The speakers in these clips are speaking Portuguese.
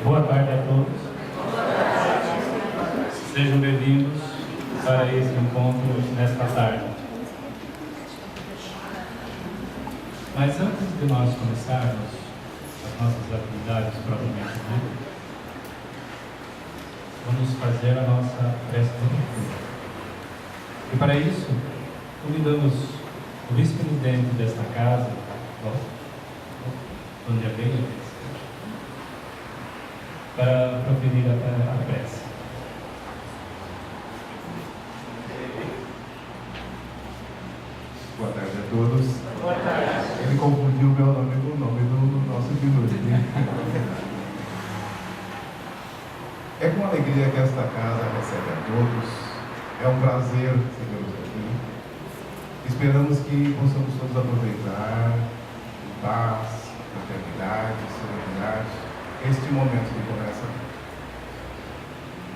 Boa tarde a todos. Sejam bem-vindos para esse encontro nesta tarde. Mas antes de nós começarmos as nossas atividades propriamente ditas, vamos fazer a nossa prece de leitura. E para isso, convidamos o vice-presidente desta casa, Dona Abeia, para proferir a prece. Boa tarde a todos. Boa tarde. Ele confundiu o meu nome com o nome do nosso Guilherme. É com alegria que esta casa recebe a todos. É um prazer tê-los aqui. Esperamos que possamos todos aproveitar em paz, fraternidade, serenidade, este momento que começa.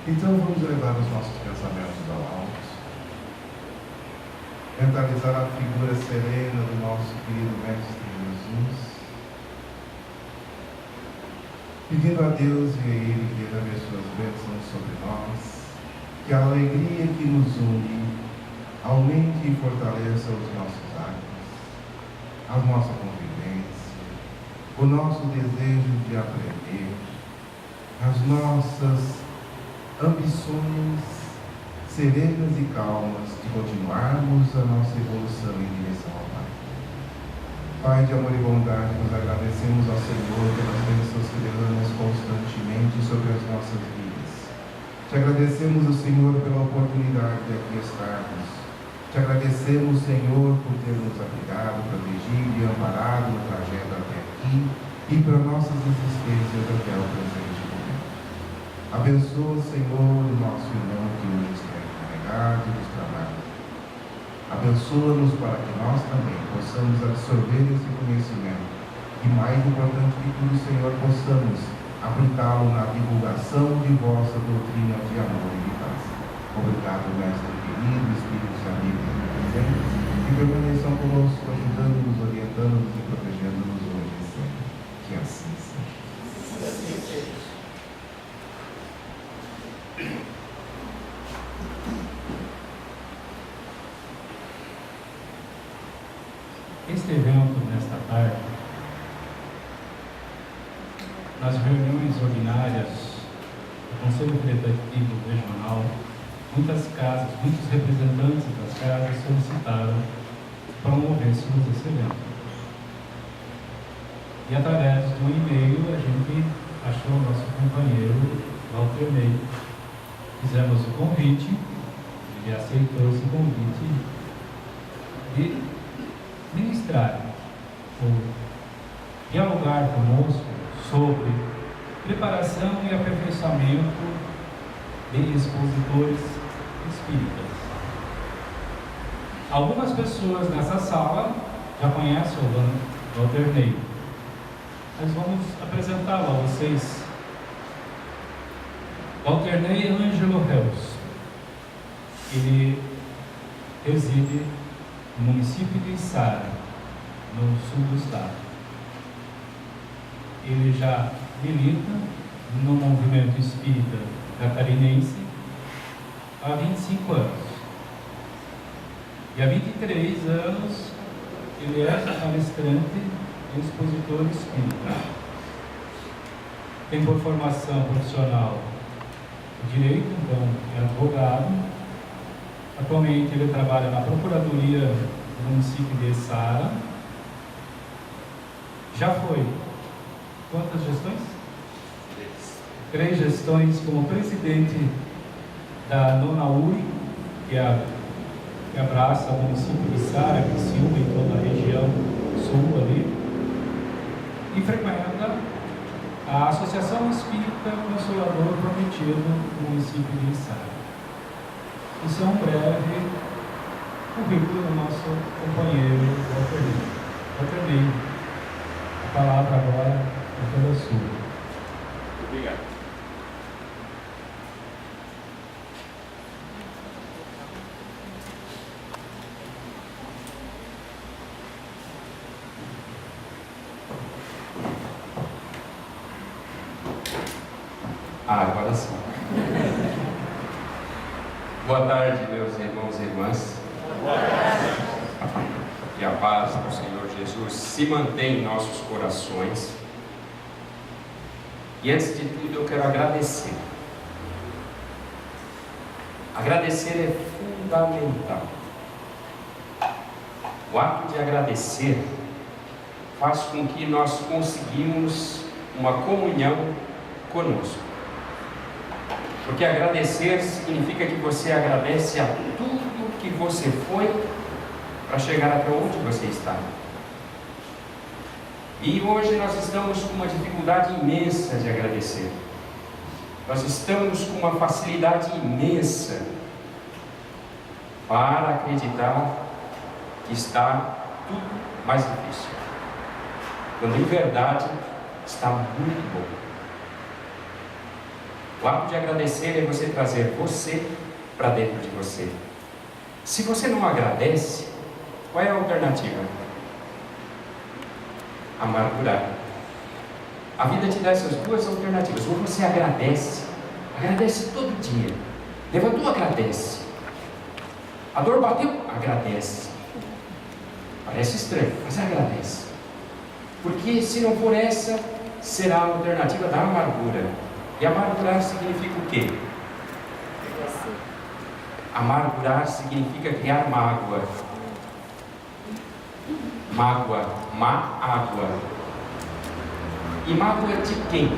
Então vamos levar os nossos pensamentos ao alto, mentalizar a figura serena do nosso querido Mestre Jesus, pedindo a Deus e a Ele que derrame suas bênçãos sobre nós, que a alegria que nos une aumente e fortaleça os nossos atos, a nossa convivência, o nosso desejo de aprender, as nossas ambições serenas e calmas de continuarmos a nossa evolução em direção ao Pai. Pai de amor e bondade, nos agradecemos ao Senhor pelas bênçãos que derramas constantemente sobre as nossas vidas. Te agradecemos, Senhor, pela oportunidade de aqui estarmos. Te agradecemos, Senhor, por ter nos abrigado, protegido e amparado no trajeto até aqui e para nossas existências até o presente momento. Abençoa, Senhor, o nosso irmão que hoje está encarregado dos trabalhos. Abençoa-nos para que nós também possamos absorver esse conhecimento e, mais importante que tudo, Senhor, possamos aplicá-lo na divulgação de vossa doutrina de amor e de paz. Obrigado, Mestre querido, Espíritos amigos e presentes, que permaneçam conosco, ajudando-nos, orientando-nos e protegendo-nos hoje e sempre. Que assim seja. Este evento, nesta tarde, nas reuniões ordinárias do Conselho Federativo Regional, muitas casas, muitos representantes das casas solicitaram que promovêssemos esse evento. E através de um e-mail, a gente achou o nosso companheiro Walter Ney. Fizemos o convite, ele aceitou esse convite de ministrar ou dialogar conosco sobre preparação e aperfeiçoamento de expositores espíritas. Algumas pessoas nessa sala já conhecem o Walter Ney, mas vamos apresentá-lo a vocês. Walter Ney Ângelo Reus. Ele reside no município de Içara, no sul do estado. Ele já milita no movimento espírita catarinense há 25 anos. E há 23 anos ele é palestrante e expositor espírita. Tem por formação profissional direito, então é advogado. Atualmente ele trabalha na Procuradoria do município de Içara. Já foi quantas gestões? 3 gestões como presidente da Nonauri, que abraça o município de Içara, Criciúma e toda a região sul ali, e frequenta a Associação Espírita Consolador Prometido no município de Içara. Isso é um breve currículo do nosso companheiro Walter Ney. Walter Ney, a palavra agora é toda sua. Obrigado. Agora sim. Boa tarde, meus irmãos e irmãs. Que a paz do Senhor Jesus se mantém em nossos corações. E antes de tudo eu quero agradecer. Agradecer é fundamental. O ato de agradecer faz com que nós conseguimos uma comunhão conosco. Porque agradecer significa que você agradece a tudo que você foi para chegar até onde você está. E hoje nós estamos com uma dificuldade imensa de agradecer. Nós estamos com uma facilidade imensa para acreditar que está tudo mais difícil, quando em verdade está muito bom. O ato de agradecer é você trazer você para dentro de você. Se você não agradece, qual é a alternativa? Amargurar. A vida te dá essas duas alternativas. Ou você agradece todo dia. Levantou, agradece. A dor bateu, agradece. Parece estranho, mas agradece. Porque se não for essa, será a alternativa da amargura. E amargurar significa o quê? Amargurar significa criar mágoa. Mágoa, má água. E mágoa de quem?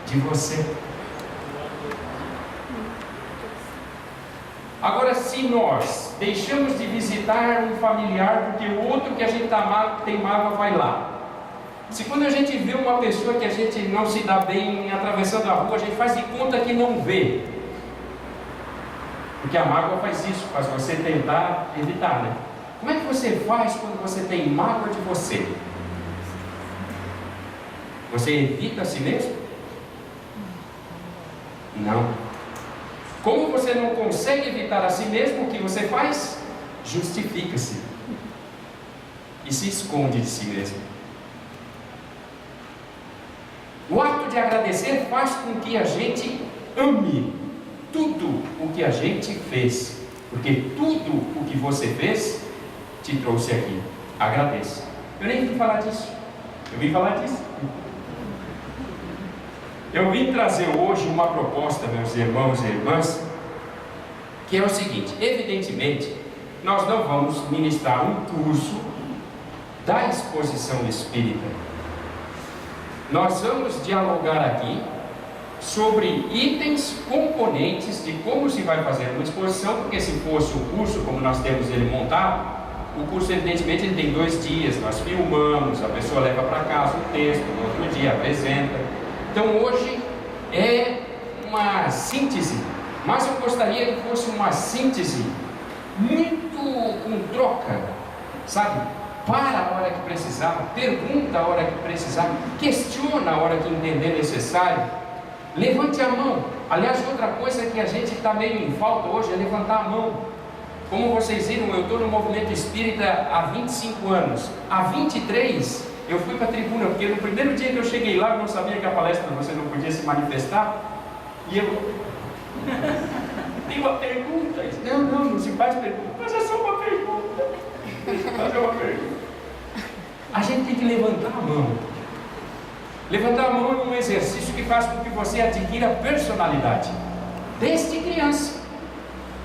De você. Agora, se nós deixamos de visitar um familiar porque o outro que a gente tem mágoa vai lá. Se quando a gente vê uma pessoa que a gente não se dá bem atravessando a rua, a gente faz de conta que não vê. Porque a mágoa faz isso, faz você tentar evitar, né? Como é que você faz quando você tem mágoa de você? Você evita a si mesmo? Não. Como você não consegue evitar a si mesmo, o que você faz? Justifica-se. E se esconde de si mesmo. O ato de agradecer faz com que a gente ame tudo o que a gente fez. Porque tudo o que você fez te trouxe aqui. Agradeça. Eu nem vim falar disso. Eu vim falar disso. Eu vim trazer hoje uma proposta, meus irmãos e irmãs, que é o seguinte: evidentemente, nós não vamos ministrar um curso da exposição espírita. Nós vamos dialogar aqui sobre itens, componentes de como se vai fazer uma exposição, porque se fosse um curso, como nós temos ele montado, o curso evidentemente ele tem 2 dias, nós filmamos, a pessoa leva para casa o texto, no outro dia apresenta. Então hoje é uma síntese, mas eu gostaria que fosse uma síntese muito com troca, sabe? Para a hora que precisar, pergunta a hora que precisar, questiona a hora que entender necessário, levante a mão. Aliás, outra coisa que a gente está meio em falta hoje é levantar a mão. Como vocês viram, eu estou no movimento espírita há 25 anos, há 23 eu fui para a tribuna, porque no primeiro dia que eu cheguei lá, eu não sabia que a palestra você não podia se manifestar, e eu tem uma pergunta. Não se faz pergunta, mas é só uma pergunta. Fazer uma pergunta. A gente tem que levantar a mão. Levantar a mão é um exercício que faz com que você adquira personalidade desde criança.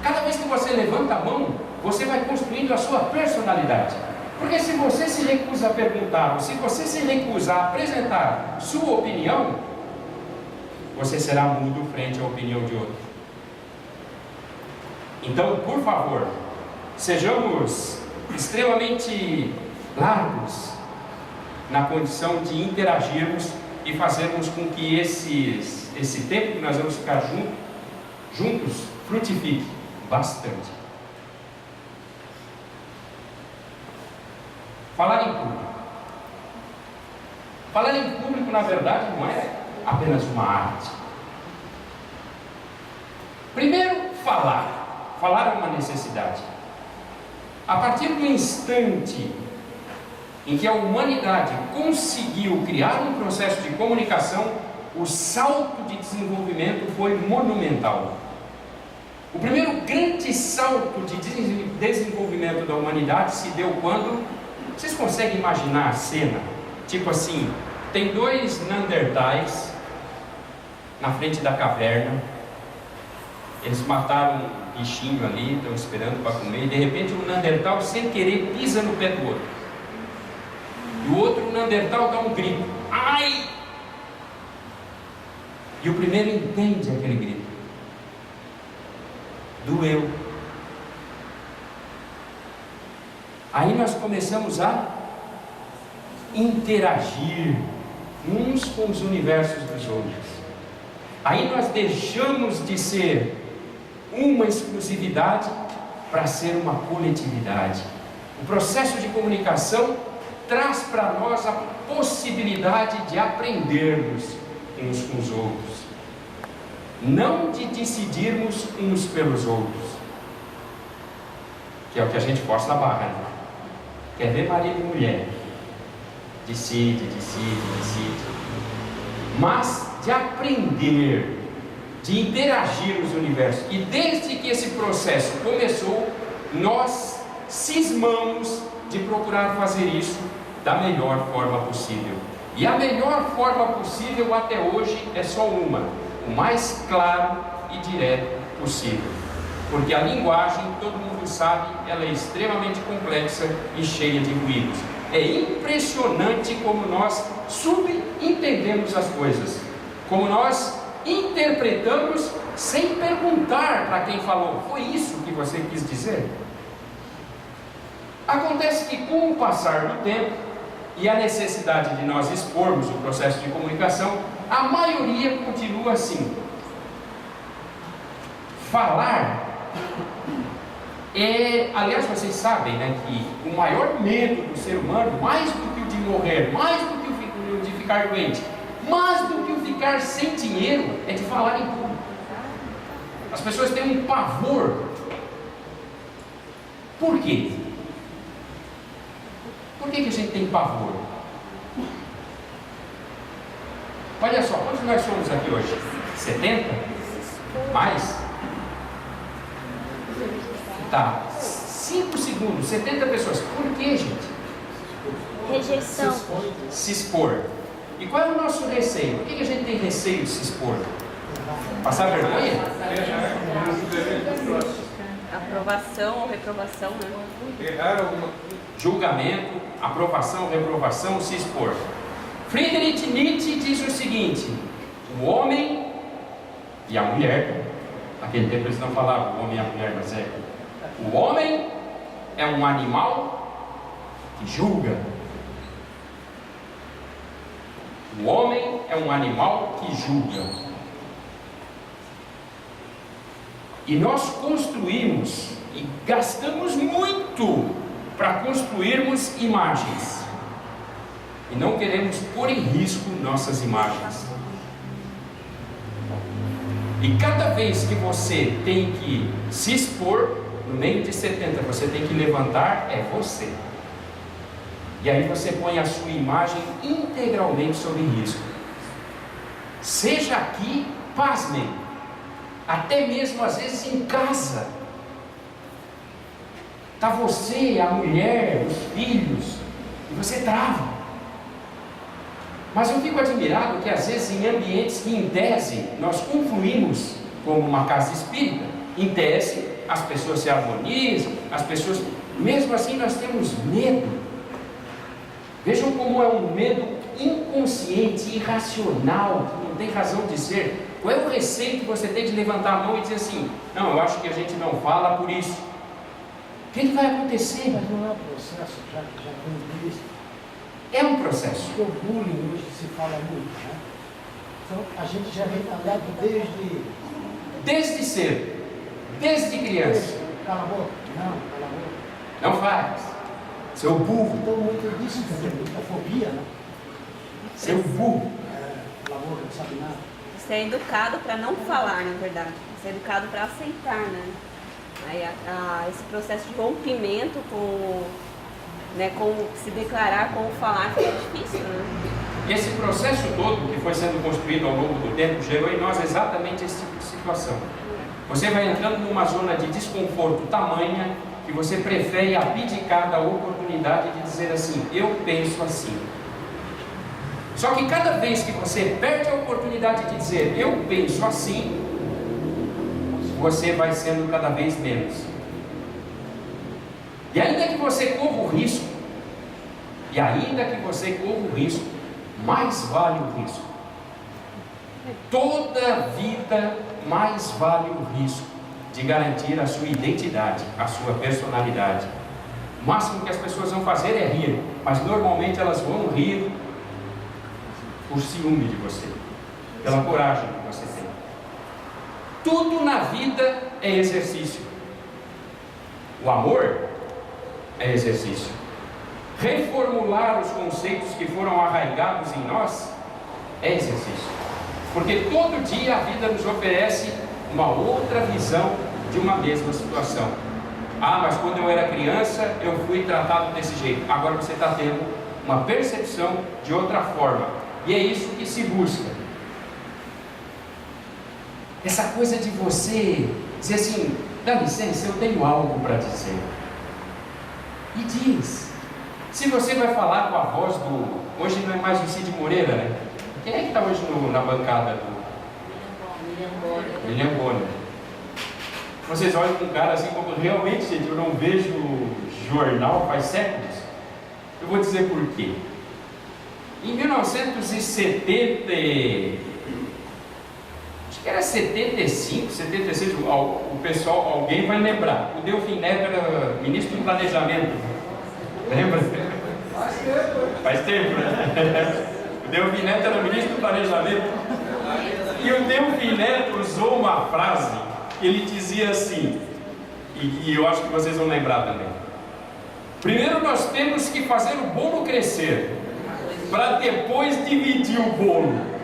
Cada vez que você levanta a mão, você vai construindo a sua personalidade. Porque se você se recusa a perguntar, ou se você se recusa a apresentar sua opinião, você será mudo frente à opinião de outro. Então, por favor, sejamos extremamente largos na condição de interagirmos e fazermos com que esse tempo que nós vamos ficar juntos frutifique bastante. Falar em público. Falar em público, na verdade, não é apenas uma arte. Primeiro, falar. Falar é uma necessidade. A partir do instante em que a humanidade conseguiu criar um processo de comunicação, o salto de desenvolvimento foi monumental. O primeiro grande salto de desenvolvimento da humanidade se deu quando... Vocês conseguem imaginar a cena? Tipo assim, tem dois Neandertais na frente da caverna. Eles mataram um bichinho ali, estão esperando para comer, e de repente um Neandertal, sem querer, pisa no pé do outro. E o outro Neandertal dá um grito. Ai! E o primeiro entende aquele grito. Doeu. Aí nós começamos a interagir uns com os universos dos outros. Aí nós deixamos de ser uma exclusividade para ser uma coletividade. O processo de comunicação traz para nós a possibilidade de aprendermos uns com os outros, não de decidirmos uns pelos outros, que é o que a gente força a barra, né? Quer ver marido e mulher? Decide, mas de aprender, de interagir nos universos. E desde que esse processo começou, nós cismamos de procurar fazer isso da melhor forma possível. E a melhor forma possível até hoje é só uma: o mais claro e direto possível. Porque a linguagem, todo mundo sabe, ela é extremamente complexa e cheia de ruídos. É impressionante como nós subentendemos as coisas, como nós interpretamos sem perguntar para quem falou: foi isso que você quis dizer? Acontece que, com o passar do tempo e a necessidade de nós expormos o processo de comunicação, a maioria continua assim. Falar aliás, vocês sabem, né, que o maior medo do ser humano, mais do que o de morrer, mais do que o de ficar doente, mais do que o ficar sem dinheiro, é de falar em público. As pessoas têm um pavor. Por quê? Por que a gente tem pavor? Olha só, quantos nós somos aqui hoje? 70? Mais? Tá, 5 segundos, 70 pessoas. Por que, gente? Rejeição. Se expor. E qual é o nosso receio? Por que a gente tem receio de se expor? Passar vergonha? Aprovação ou reprovação, né? Errar alguma coisa. Julgamento, aprovação, reprovação, se expor. Friedrich Nietzsche diz o seguinte: o homem e a mulher, naquele tempo eles não falavam o homem e a mulher, mas o homem é um animal que julga. O homem é um animal que julga. E nós construímos e gastamos muito para construirmos imagens. E não queremos pôr em risco nossas imagens. E cada vez que você tem que se expor, no meio de 70, você tem que levantar, é você. E aí você põe a sua imagem integralmente sob risco. Seja aqui, pasmem, até mesmo às vezes em casa. Está você, a mulher, os filhos, e você trava. Mas eu fico admirado que às vezes em ambientes que em tese nós confluímos como uma casa espírita, em tese as pessoas se harmonizam, as pessoas, mesmo assim nós temos medo. Vejam como é um medo inconsciente, irracional, que não tem razão de ser. Qual é o receio que você tem de levantar a mão e dizer assim: não, eu acho que a gente não fala por isso? O que vai acontecer? Mas não é um processo já que já foi visto. É um processo. Porque o bullying hoje se fala muito, né? Então a gente já vem falando Desde cedo, desde criança. Cala a boca. Não, cala a boca. Não faz. Seu burro. Então muito disso também, muita fobia, né? Seu burro. Cala a boca, não sabe nada. Você é educado para não falar, na verdade. Você é educado para aceitar, né? Aí esse processo de rompimento com né? Como se declarar, como falar, fica difícil, né? Esse processo todo que foi sendo construído ao longo do tempo gerou em nós exatamente esse tipo de situação. Você vai entrando numa zona de desconforto tamanha que você prefere abdicar da oportunidade de dizer assim: eu penso assim. Só que cada vez que você perde a oportunidade de dizer eu penso assim, você vai sendo cada vez menos. E ainda que você corra o risco, mais vale o risco. Toda vida mais vale o risco de garantir a sua identidade, a sua personalidade. O máximo que as pessoas vão fazer é rir, mas normalmente elas vão rir por ciúme de você, pela coragem que você tem. Tudo na vida é exercício. O amor é exercício. Reformular os conceitos que foram arraigados em nós é exercício. Porque todo dia a vida nos oferece uma outra visão de uma mesma situação. Ah, mas quando eu era criança eu fui tratado desse jeito. Agora você está tendo uma percepção de outra forma. E é isso que se busca. Essa coisa de você dizer assim: dá licença, eu tenho algo para dizer. E diz. Se você vai falar com a voz do... Hoje não é mais o Cid Moreira, né? Quem é que está hoje na bancada do... William Bonner. Vocês olham para um cara assim como... Realmente, gente, eu não vejo jornal faz séculos. Eu vou dizer por quê. Em 1970... Acho que era 75, 76, o pessoal, alguém vai lembrar. O Delfim Neto era ministro do Planejamento. Lembra? Faz tempo, né? O Delfim Neto era ministro do Planejamento. E o Delfim Neto usou uma frase que ele dizia assim, e eu acho que vocês vão lembrar também: primeiro nós temos que fazer o bolo crescer, para depois dividir o bolo.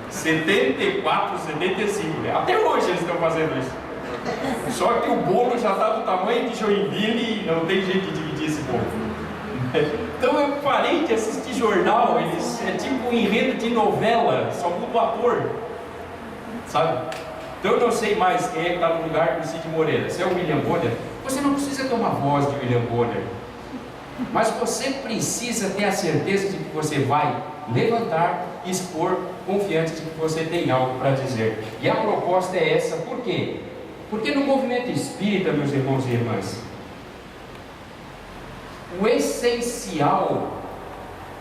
74, 75, né? Até hoje eles estão fazendo isso. Só que o bolo já está do tamanho de Joinville e não tem jeito de dividir esse bolo. Então eu parei de assistir jornal, é tipo um enredo de novela, só muda o ator, sabe? Então eu não sei mais quem é que está no lugar do Cid Moreira. Se é o William Bonner, você não precisa ter uma voz de William Bonner, mas você precisa ter a certeza de que você vai levantar, expor, confiante de que você tem algo para dizer. E a proposta é essa. Por quê? Porque no movimento espírita, meus irmãos e irmãs, o essencial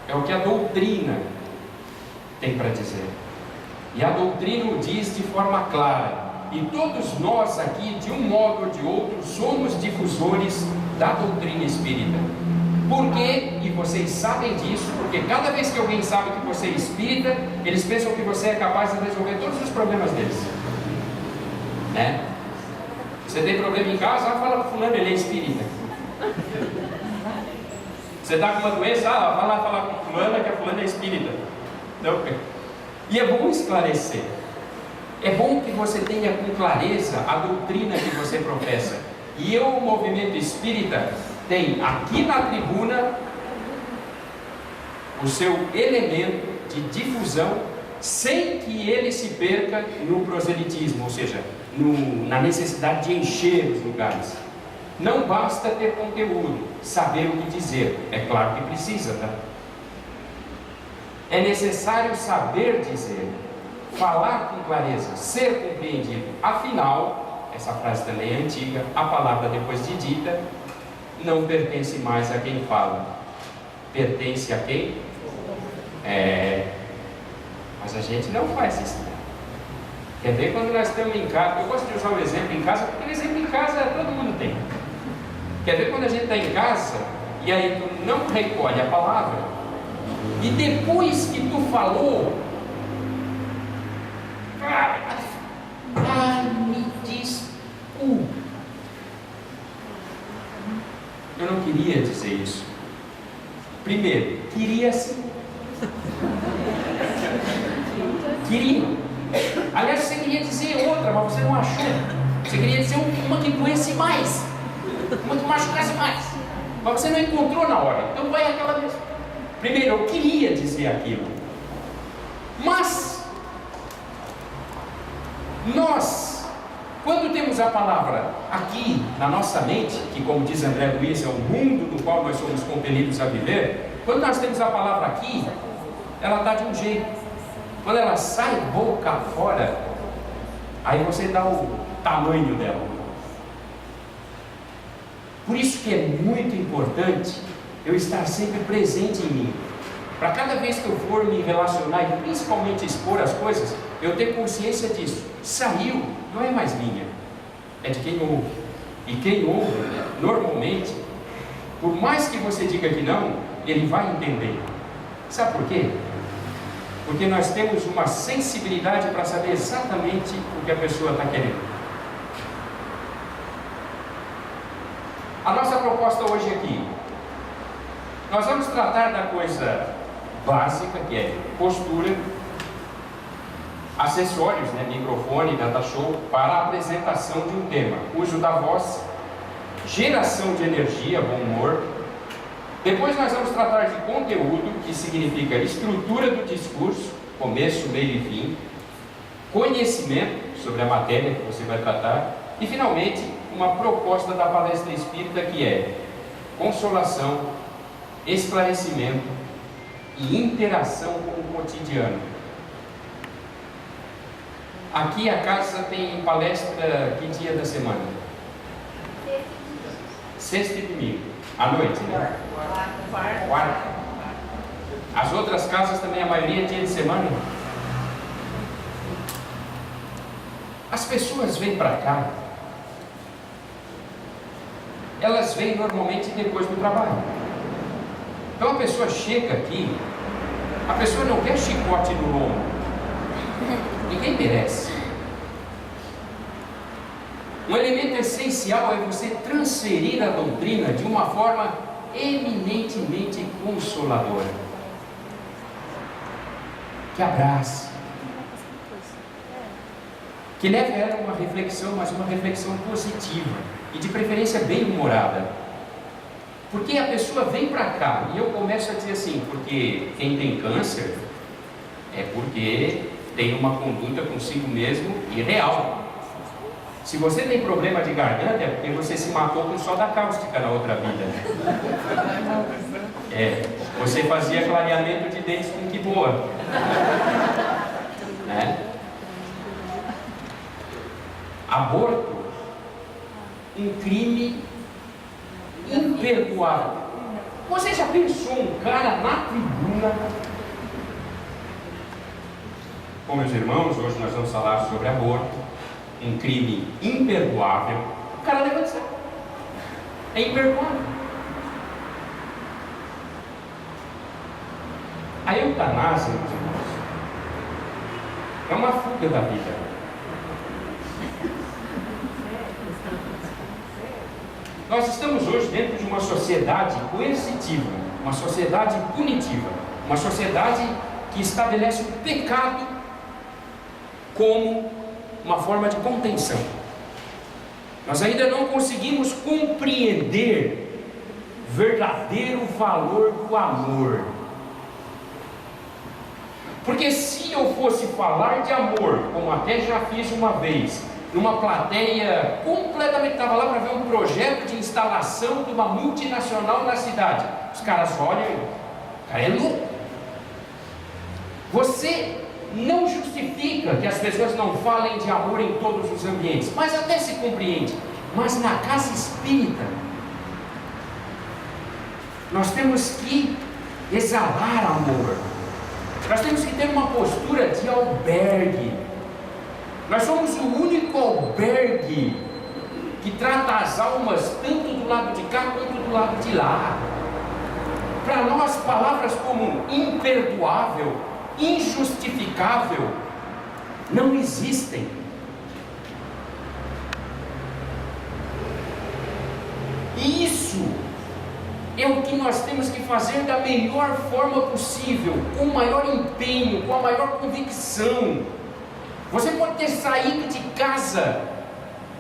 é o que a doutrina tem para dizer. E a doutrina o diz de forma clara. E todos nós aqui, de um modo ou de outro, somos difusores da doutrina espírita. Por quê? E vocês sabem disso, porque cada vez que alguém sabe que você é espírita, eles pensam que você é capaz de resolver todos os problemas deles, né? Você tem problema em casa, fala para fulano, ele é espírita. Você está com uma doença, vai lá falar com fulana, que a fulana é espírita. Então, e é bom esclarecer. É bom que você tenha com clareza a doutrina que você professa. E o movimento espírita tem aqui na tribuna o seu elemento de difusão, sem que ele se perca no proselitismo, ou seja, na necessidade de encher os lugares. Não basta ter conteúdo, saber o que dizer. É claro que precisa, tá? É necessário saber dizer, falar com clareza, ser compreendido. Afinal, essa frase também é antiga, a palavra depois de dita não pertence mais a quem fala, pertence a quem? Mas a gente não faz isso. Quer ver quando nós estamos em casa? Eu gosto de usar o exemplo em casa, porque o exemplo em casa todo mundo tem. Quer ver quando a gente está em casa e aí tu não recolhe a palavra e depois que tu falou, me desculpa, eu não queria dizer isso. Primeiro, queria sim. Queria. Aliás, você queria dizer outra, mas você não achou. Você queria dizer uma que doesse mais, uma que machucasse mais. mas você não encontrou na hora. Então vai aquela vez. Primeiro, eu queria dizer aquilo, mas nós, quando temos a palavra aqui na nossa mente, que como diz André Luiz, é o mundo no qual nós somos compelidos a viver, quando nós temos a palavra aqui, ela está de um jeito. Quando ela sai boca fora, aí você dá o tamanho dela. Por isso que é muito importante eu estar sempre presente em mim. Para cada vez que eu for me relacionar e principalmente expor as coisas, eu ter consciência disso. Saiu, não é mais minha, é de quem ouve. E quem ouve, normalmente, por mais que você diga que não, ele vai entender. Sabe por quê? Porque nós temos uma sensibilidade para saber exatamente o que a pessoa está querendo. A nossa proposta hoje aqui, nós vamos tratar da coisa básica, que é postura, acessórios, microfone, data show, para a apresentação de um tema, uso da voz, geração de energia, bom humor. Depois nós vamos tratar de conteúdo, que significa estrutura do discurso, começo, meio e fim, conhecimento sobre a matéria que você vai tratar, e finalmente uma proposta da palestra espírita, que é consolação, esclarecimento e interação com o cotidiano. Aqui a casa tem palestra que dia da semana? Sexta e domingo, à noite, né? Quarta. As outras casas também, a maioria é dia de semana. As pessoas vêm para cá, elas vêm normalmente depois do trabalho. Então a pessoa chega aqui, a pessoa não quer chicote no lombo, ninguém merece. Um elemento essencial é você transferir a doutrina de uma forma eminentemente consoladora, que abrace, que leve a ela uma reflexão, mas uma reflexão positiva e de preferência bem humorada. Porque a pessoa vem para cá e eu começo a dizer assim, porque quem tem câncer é porque tem uma conduta consigo mesmo irreal. Se você tem problema de garganta é porque você se matou com soda cáustica na outra vida. Você fazia clareamento de dentes com que boa. Aborto, um crime imperdoável. Você já pensou um cara na tribuna? Com meus irmãos, hoje nós vamos falar sobre aborto, um crime imperdoável. O cara levanta e sai. É imperdoável. A eutanásia, meus irmãos, é uma fuga da vida. Nós estamos hoje dentro de uma sociedade coercitiva, uma sociedade punitiva, uma sociedade que estabelece o pecado como uma forma de contenção. Nós ainda não conseguimos compreender o verdadeiro valor do amor. Porque se eu fosse falar de amor, como até já fiz uma vez, numa plateia completamente, estava lá para ver um projeto de instalação de uma multinacional na cidade, os caras olham, o cara é louco. Você não justifica que as pessoas não falem de amor em todos os ambientes, mas até se compreende. Mas na casa espírita, nós temos que exalar amor. Nós temos que ter uma postura de albergue. Nós somos o único albergue que trata as almas tanto do lado de cá quanto do lado de lá. Para nós, palavras como imperdoável, injustificável, não existem. E isso é o que nós temos que fazer da melhor forma possível, com o maior empenho, com a maior convicção. Você pode ter saído de casa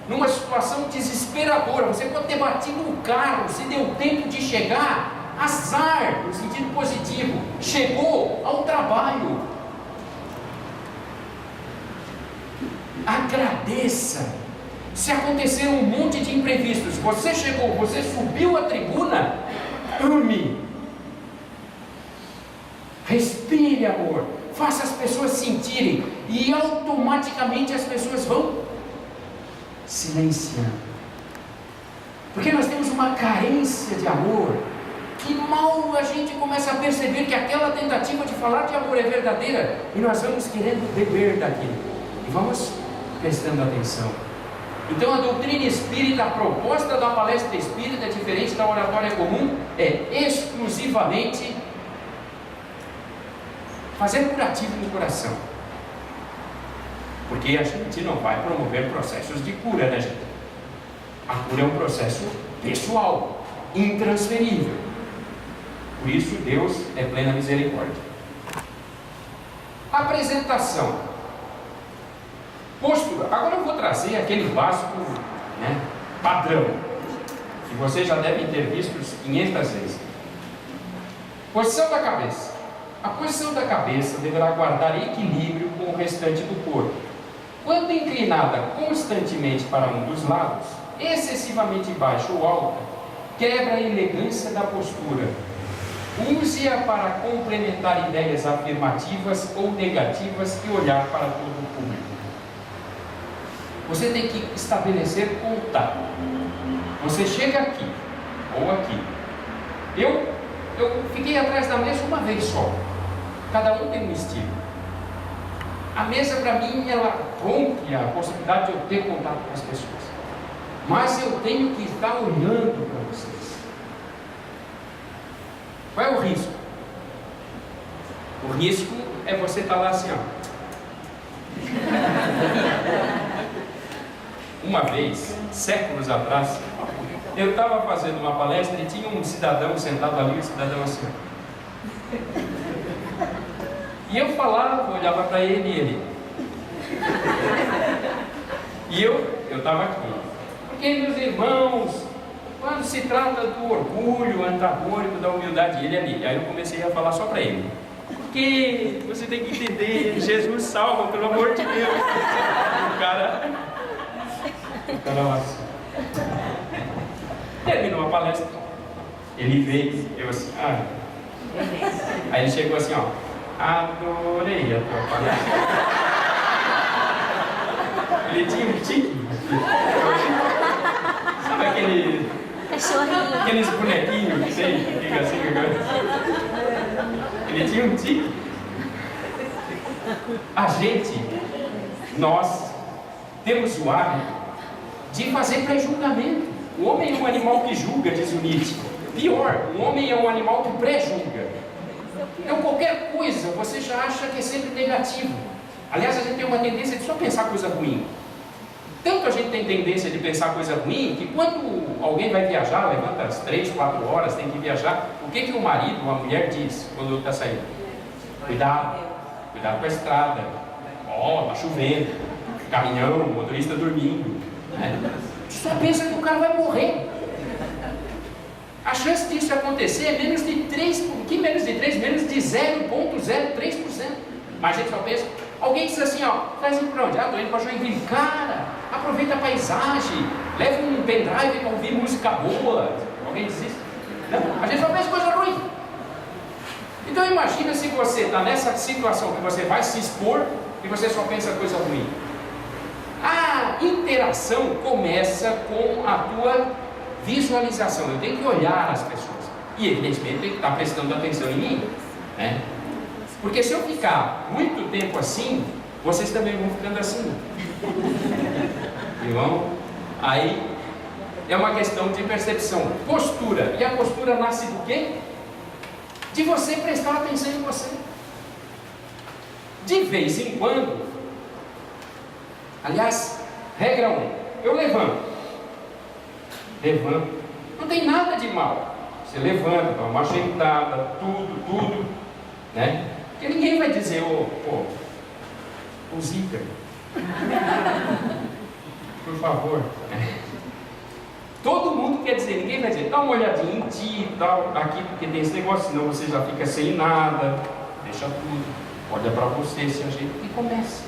numa situação desesperadora. Você pode ter batido o carro, se deu tempo de chegar, azar, no sentido positivo, chegou ao trabalho. Agradeça. Se aconteceram um monte de imprevistos, você chegou, você subiu a tribuna, ame. Respire amor, faça as pessoas sentirem, e automaticamente as pessoas vão silenciando. Porque nós temos uma carência de amor, que mal a gente começa a perceber que aquela tentativa de falar de amor é verdadeira, e nós vamos querendo beber daquilo, e vamos prestando atenção. Então a doutrina espírita, a proposta da palestra espírita, diferente da oratória comum, é exclusivamente fazer curativo no coração. Porque a gente não vai promover processos de cura, né, gente? A cura é um processo pessoal, intransferível. Por isso Deus é plena misericórdia. Apresentação. Postura. Agora eu vou trazer aquele básico, né, padrão, que vocês já devem ter visto 500 vezes. Posição da cabeça. A posição da cabeça deverá guardar equilíbrio com o restante do corpo. Quando inclinada constantemente para um dos lados, excessivamente baixa ou alta, quebra a elegância da postura. Use-a para complementar ideias afirmativas ou negativas e olhar para todo o público. Você tem que estabelecer contato. Você chega aqui ou aqui. Eu fiquei atrás da mesa uma vez só. Cada um tem um estilo. A mesa, para mim, ela rompe a possibilidade de eu ter contato com as pessoas. Mas eu tenho que estar olhando para vocês. Qual é o risco? O risco é você estar lá assim, ó. Uma vez, séculos atrás, eu estava fazendo uma palestra e tinha um cidadão sentado ali, um cidadão assim. E eu falava, olhava para ele e ele. E eu estava aqui. Porque, meus irmãos, quando se trata do orgulho antagônico da humildade, ele ali. Aí eu comecei a falar só para ele. Porque você tem que entender, Jesus salva, pelo amor de Deus. O cara lá assim. Terminou a palestra. Ele veio, eu assim, Aí ele chegou assim, ó. Adorei a tua palestra. Ele tinha um tique. Sabe aqueles bonequinhos que tem, que fica assim, ele tinha um tique. A gente, nós, temos o hábito de fazer pré-julgamento. O homem é um animal que julga, diz o Nietzsche. Pior, o homem é um animal que pré-julga. Então qualquer coisa você já acha que é sempre negativo. Aliás, a gente tem uma tendência de só pensar coisa ruim. Tanto a gente tem tendência de pensar coisa ruim, que quando alguém vai viajar, levanta às 3, 4 horas, tem que viajar, o que o marido ou a mulher diz quando está saindo? Cuidado com a estrada, está chovendo, caminhão, motorista dormindo, né? Só pensa que o cara vai morrer. A chance disso acontecer é menos de 3, menos de 0,03%. Mas a gente só pensa, alguém diz assim, traz indo para onde? Estou indo para Joinville. Cara, aproveita a paisagem, leva um pendrive para ouvir música boa. Alguém diz isso? Não, a gente só pensa coisa ruim. Então imagina se você está nessa situação que você vai se expor e você só pensa coisa ruim. A interação começa com a tua visualização. Eu tenho que olhar as pessoas. E evidentemente tem que estar prestando atenção em mim, né? Porque se eu ficar muito tempo assim, vocês também vão ficando assim. Irmão, aí é uma questão de percepção. Postura. E a postura nasce do quê? De você prestar atenção em você. De vez em quando, aliás, regra 1, eu levanto. Não tem nada de mal. Você levanta, dá uma ajeitada, tudo, né? Porque ninguém vai dizer, o Zica. Por favor. Todo mundo quer dizer, ninguém vai dizer, dá uma olhadinha em ti e tal, aqui porque tem esse negócio, senão você já fica sem nada, deixa tudo, olha para você, se ajeita e começa.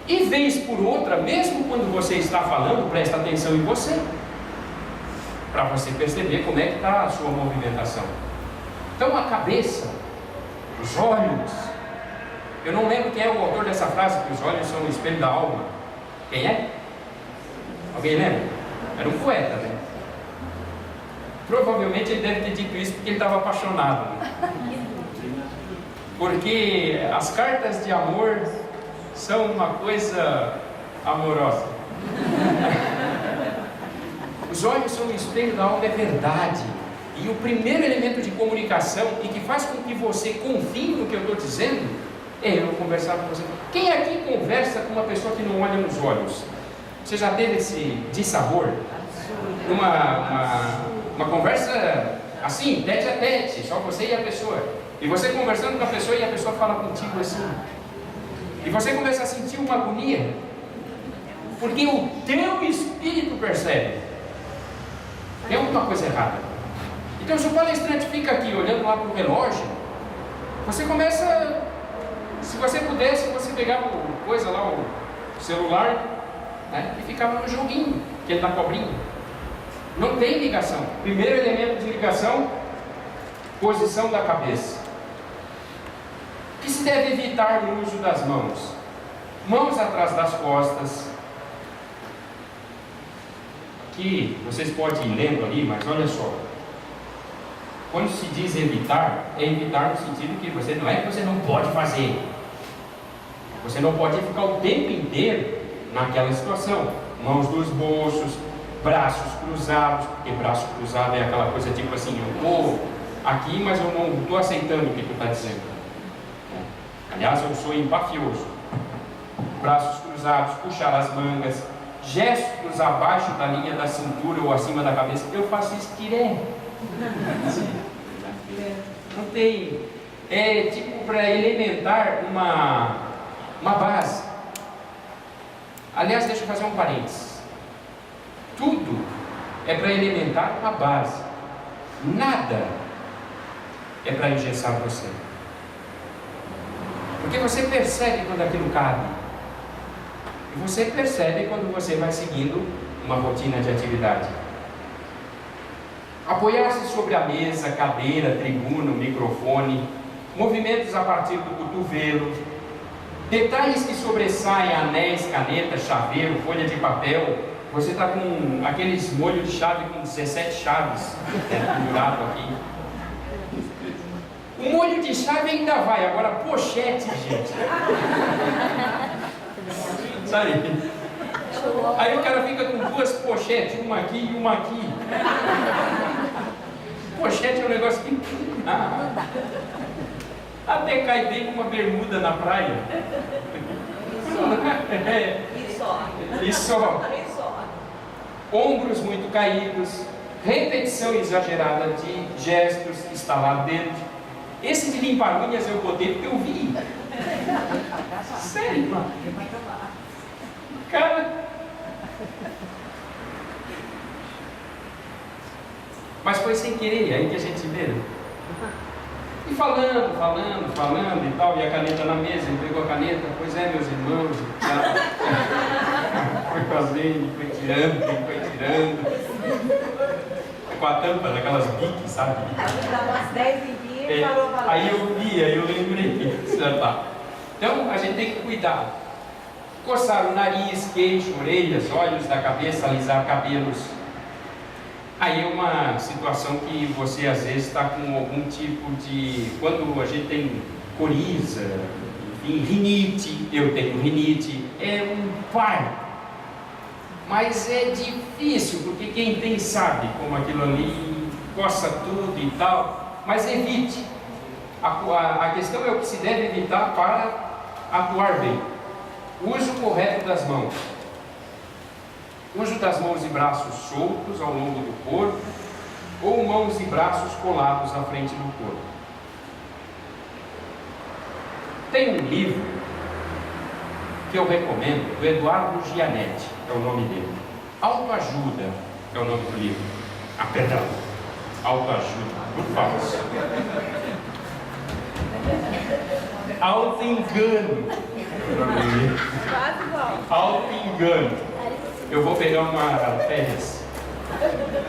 E vez por outra, mesmo quando você está falando, presta atenção em você, para você perceber como é que está a sua movimentação. Então a cabeça, os olhos, eu não lembro quem é o autor dessa frase, que os olhos são o espelho da alma. Quem é? Alguém lembra? Era um poeta, né? Provavelmente ele deve ter dito isso porque ele estava apaixonado, né? Porque as cartas de amor são uma coisa amorosa. Os olhos são o espelho da alma, é verdade. E o primeiro elemento de comunicação e que faz com que você confie no que eu estou dizendo é eu conversar com você. Quem aqui conversa com uma pessoa que não olha nos olhos? Você já teve esse dissabor? Uma conversa assim, tete a tete, só você e a pessoa. E você conversando com a pessoa e a pessoa fala contigo assim. E você começa a sentir uma agonia. Porque o teu espírito percebe. Tem alguma coisa errada. Então se o palestrante fica aqui olhando lá para o relógio, você começa, se você pudesse, você pegava coisa lá, o celular, né, e ficava no joguinho, que ele dá cobrinha. Não tem ligação. Primeiro elemento de ligação, posição da cabeça. O que se deve evitar no uso das mãos? Mãos atrás das costas. Aqui, vocês podem ir lendo ali, mas olha só. Quando se diz evitar, é evitar no sentido que você não é que você não pode fazer. Você não pode ficar o tempo inteiro naquela situação. Mãos nos bolsos, braços cruzados, porque braço cruzado é aquela coisa tipo assim, eu estou aqui, mas eu não estou aceitando o que tu está dizendo. Aliás, eu sou empafioso. Braços cruzados, puxar as mangas, gestos abaixo da linha da cintura ou acima da cabeça. Eu faço isso direto. Não tem. É tipo para elementar uma base. Aliás, deixa eu fazer um parênteses. Tudo é para elementar uma base. Nada é para engessar você. Porque você percebe quando aquilo cabe. E você percebe quando você vai seguindo uma rotina de atividade. Apoiar-se sobre a mesa, cadeira, tribuna, microfone, movimentos a partir do cotovelo, detalhes que sobressaem, anéis, caneta, chaveiro, folha de papel. Você está com aqueles molhos de chave com 17 chaves, né, pendurado aqui. O molho de chave ainda vai, agora pochete, gente. Sabe? Aí o cara fica com duas pochetes, uma aqui e uma aqui. Pochete é um negócio que até cai bem com uma bermuda na praia. E só. Ombros muito caídos, repetição exagerada de gestos, está lá dentro. Esse de limpar unhas eu botei porque eu vi. Sério, mano. Cara. Mas foi sem querer, aí que a gente vê. E falando e tal, e a caneta na mesa, ele pegou a caneta, pois é, meus irmãos, e tal. Foi fazendo, foi tirando. Com a tampa daquelas biques, sabe? Dá umas 10 em dia e falou valendo. Aí eu vi, aí eu lembrei. Então a gente tem que cuidar. Coçar o nariz, queixo, orelhas, olhos da cabeça, alisar cabelos. Aí é uma situação que você às vezes está com algum tipo de... Quando a gente tem coriza, enfim, rinite, eu tenho rinite, é um parto. Mas é difícil, porque quem tem sabe como aquilo ali coça tudo e tal. Mas evite. A questão é o que se deve evitar para atuar bem. Uso correto das mãos. Uso das mãos e braços soltos ao longo do corpo, ou mãos e braços colados na frente do corpo. Tem um livro que eu recomendo, do Eduardo Gianetti, é o nome dele. Autoajuda é o nome do livro. Perdão. Autoajuda, por favor. Autoengano. Quase igual. Autoengano. Eu vou pegar uma férias.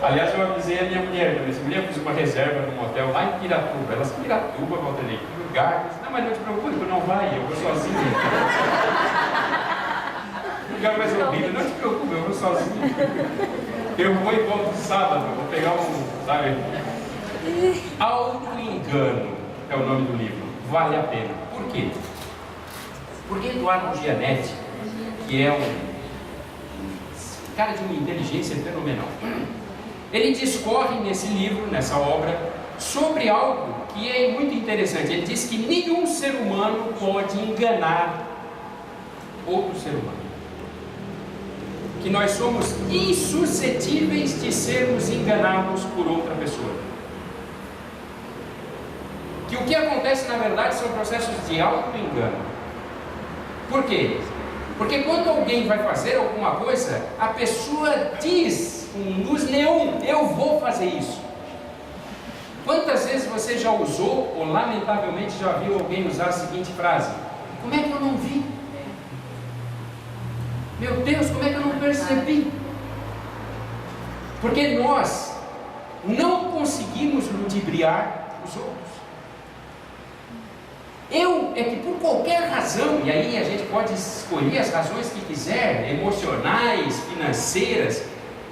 Aliás, eu avisei a minha mulher também. Essa mulher fez uma reserva num hotel lá em Piratuba. Ela disse: Piratuba, Valterei, que lugar. Eu disse: não, mas não te preocupe, tu não vai, eu vou sozinho. O lugar mais horrível, não te preocupe, eu vou sozinho. Eu vou e volto sábado, vou pegar sabe? Autoengano é o nome do livro. Vale a pena. Por quê? Porque Eduardo Gianetti, que é um cara de uma inteligência fenomenal, ele discorre nesse livro, nessa obra, sobre algo que é muito interessante. Ele diz que nenhum ser humano pode enganar outro ser humano, que nós somos insuscetíveis de sermos enganados por outra pessoa, que o que acontece na verdade são processos de auto-engano. Por quê? Porque quando alguém vai fazer alguma coisa, a pessoa diz com luz neon: eu vou fazer isso. Quantas vezes você já usou, ou lamentavelmente já viu alguém usar a seguinte frase: como é que eu não vi? Meu Deus, como é que eu não percebi? Porque nós não conseguimos ludibriar os outros. É que por qualquer razão, e aí a gente pode escolher as razões que quiser, emocionais, financeiras,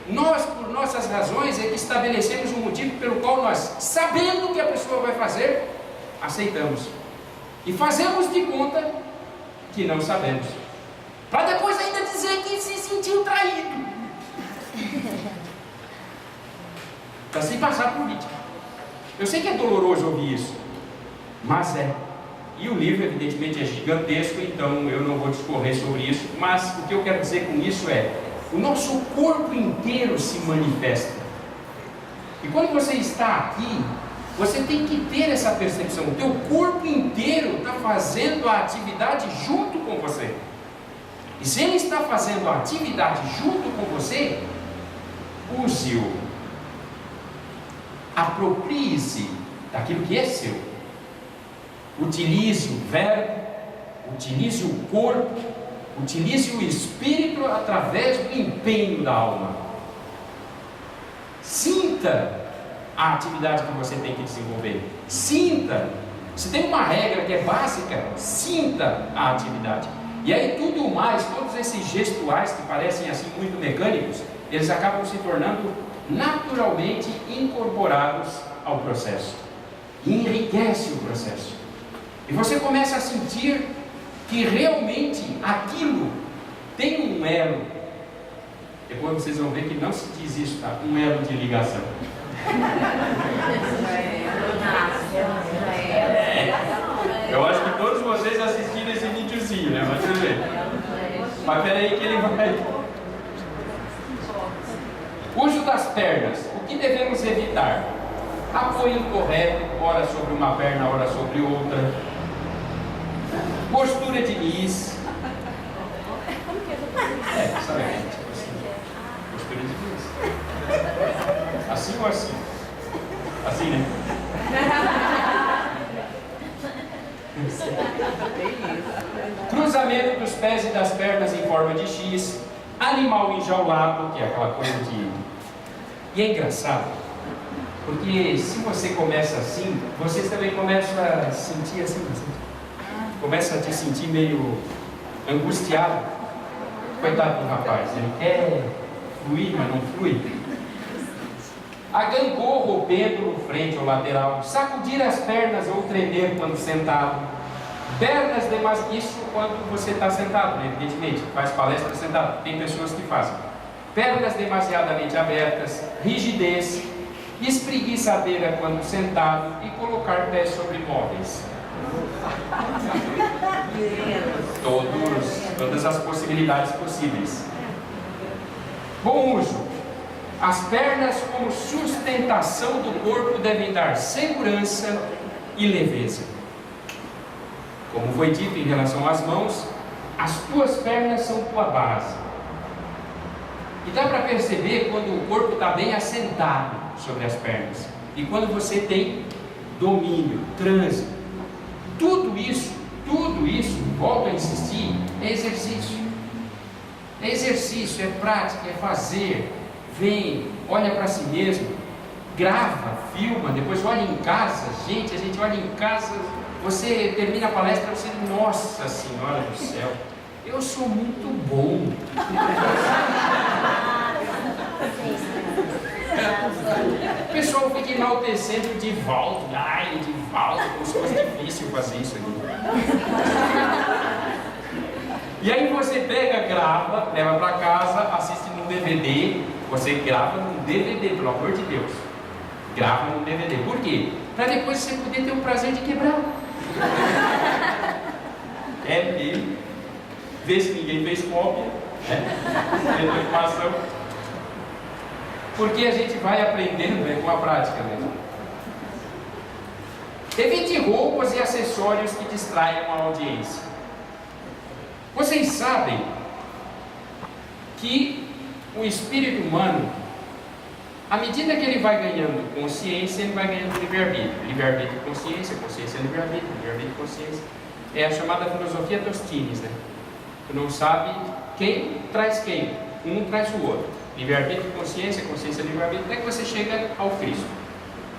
nós, por nossas razões, é que estabelecemos um motivo pelo qual nós, sabendo o que a pessoa vai fazer, aceitamos. E fazemos de conta que não sabemos, para depois ainda dizer que se sentiu traído, para se passar por vítima. Eu sei que é doloroso ouvir isso, mas é. E o livro, evidentemente, é gigantesco, então eu não vou discorrer sobre isso, mas o que eu quero dizer com isso é: o nosso corpo inteiro se manifesta. E quando você está aqui, você tem que ter essa percepção. O teu corpo inteiro está fazendo a atividade junto com você. E se ele está fazendo a atividade junto com você, use-o. Aproprie-se daquilo que é seu. Utilize o verbo, utilize o corpo, utilize o espírito através do empenho da alma. Sinta a atividade que você tem que desenvolver. Sinta. Se tem uma regra que é básica, sinta a atividade. E aí tudo mais, todos esses gestuais que parecem assim muito mecânicos, eles acabam se tornando naturalmente incorporados ao processo. E enriquece o processo. E você começa a sentir que realmente aquilo tem um elo. Depois vocês vão ver que não se diz isso, tá? Um elo de ligação. Eu acho que todos vocês assistiram esse videozinho, né? Mas tudo bem. Mas peraí que ele vai. Uso das pernas. O que devemos evitar? Apoio incorreto, ora sobre uma perna, ora sobre outra. Postura de nis. Sabe a gente? Postura de nis. Assim ou assim? Assim, né? Cruzamento dos pés e das pernas em forma de X. Animal enjaulado, que é aquela coisa de... E é engraçado, porque se você começa assim, vocês também começam a sentir assim. Começa a te sentir meio angustiado. Coitado do rapaz, ele quer fluir, mas não flui. A gangorra ou pêndulo, frente ou lateral. Sacudir as pernas ou tremer quando sentado. Pernas demais, isso quando você está sentado, né? Evidentemente, faz palestra sentado, tem pessoas que fazem. Pernas demasiadamente abertas, rigidez, espreguiçadeira quando sentado e colocar pés sobre móveis. Todas as possibilidades possíveis. Bom uso. As pernas como sustentação do corpo devem dar segurança e leveza. Como foi dito em relação às mãos, As tuas pernas são tua base. E dá para perceber quando o corpo está bem assentado sobre as pernas. E quando você tem domínio, trânsito. Tudo isso, volto a insistir, é exercício. É exercício, é prática, é fazer. Vem, olha para si mesmo, grava, filma, depois olha em casa. Gente, a gente olha em casa, você termina a palestra, você, nossa Senhora do céu, eu sou muito bom. O pessoal fica enaltecendo o Divaldo. Ai, Divaldo, como se fosse difícil fazer isso aqui. E aí você pega, grava, leva para casa, assiste num DVD. Você grava num DVD, pelo amor de Deus. Grava num DVD. Por quê? Para depois você poder ter o prazer de quebrar. É mesmo. Vê se ninguém fez cópia. Deturpação. Porque a gente vai aprendendo com a prática mesmo. Evite roupas e acessórios que distraiam a audiência. Vocês sabem que o espírito humano, à medida que ele vai ganhando consciência, ele vai ganhando livre-arbítrio. Livre-arbítrio e consciência, consciência livre-arbítrio, livre-arbítrio e consciência. É a chamada filosofia Tostines, né? Tu não sabe quem traz quem, um traz o outro. Livre-arbítrio e consciência, consciência livre-arbítrio, até que você chega ao Cristo,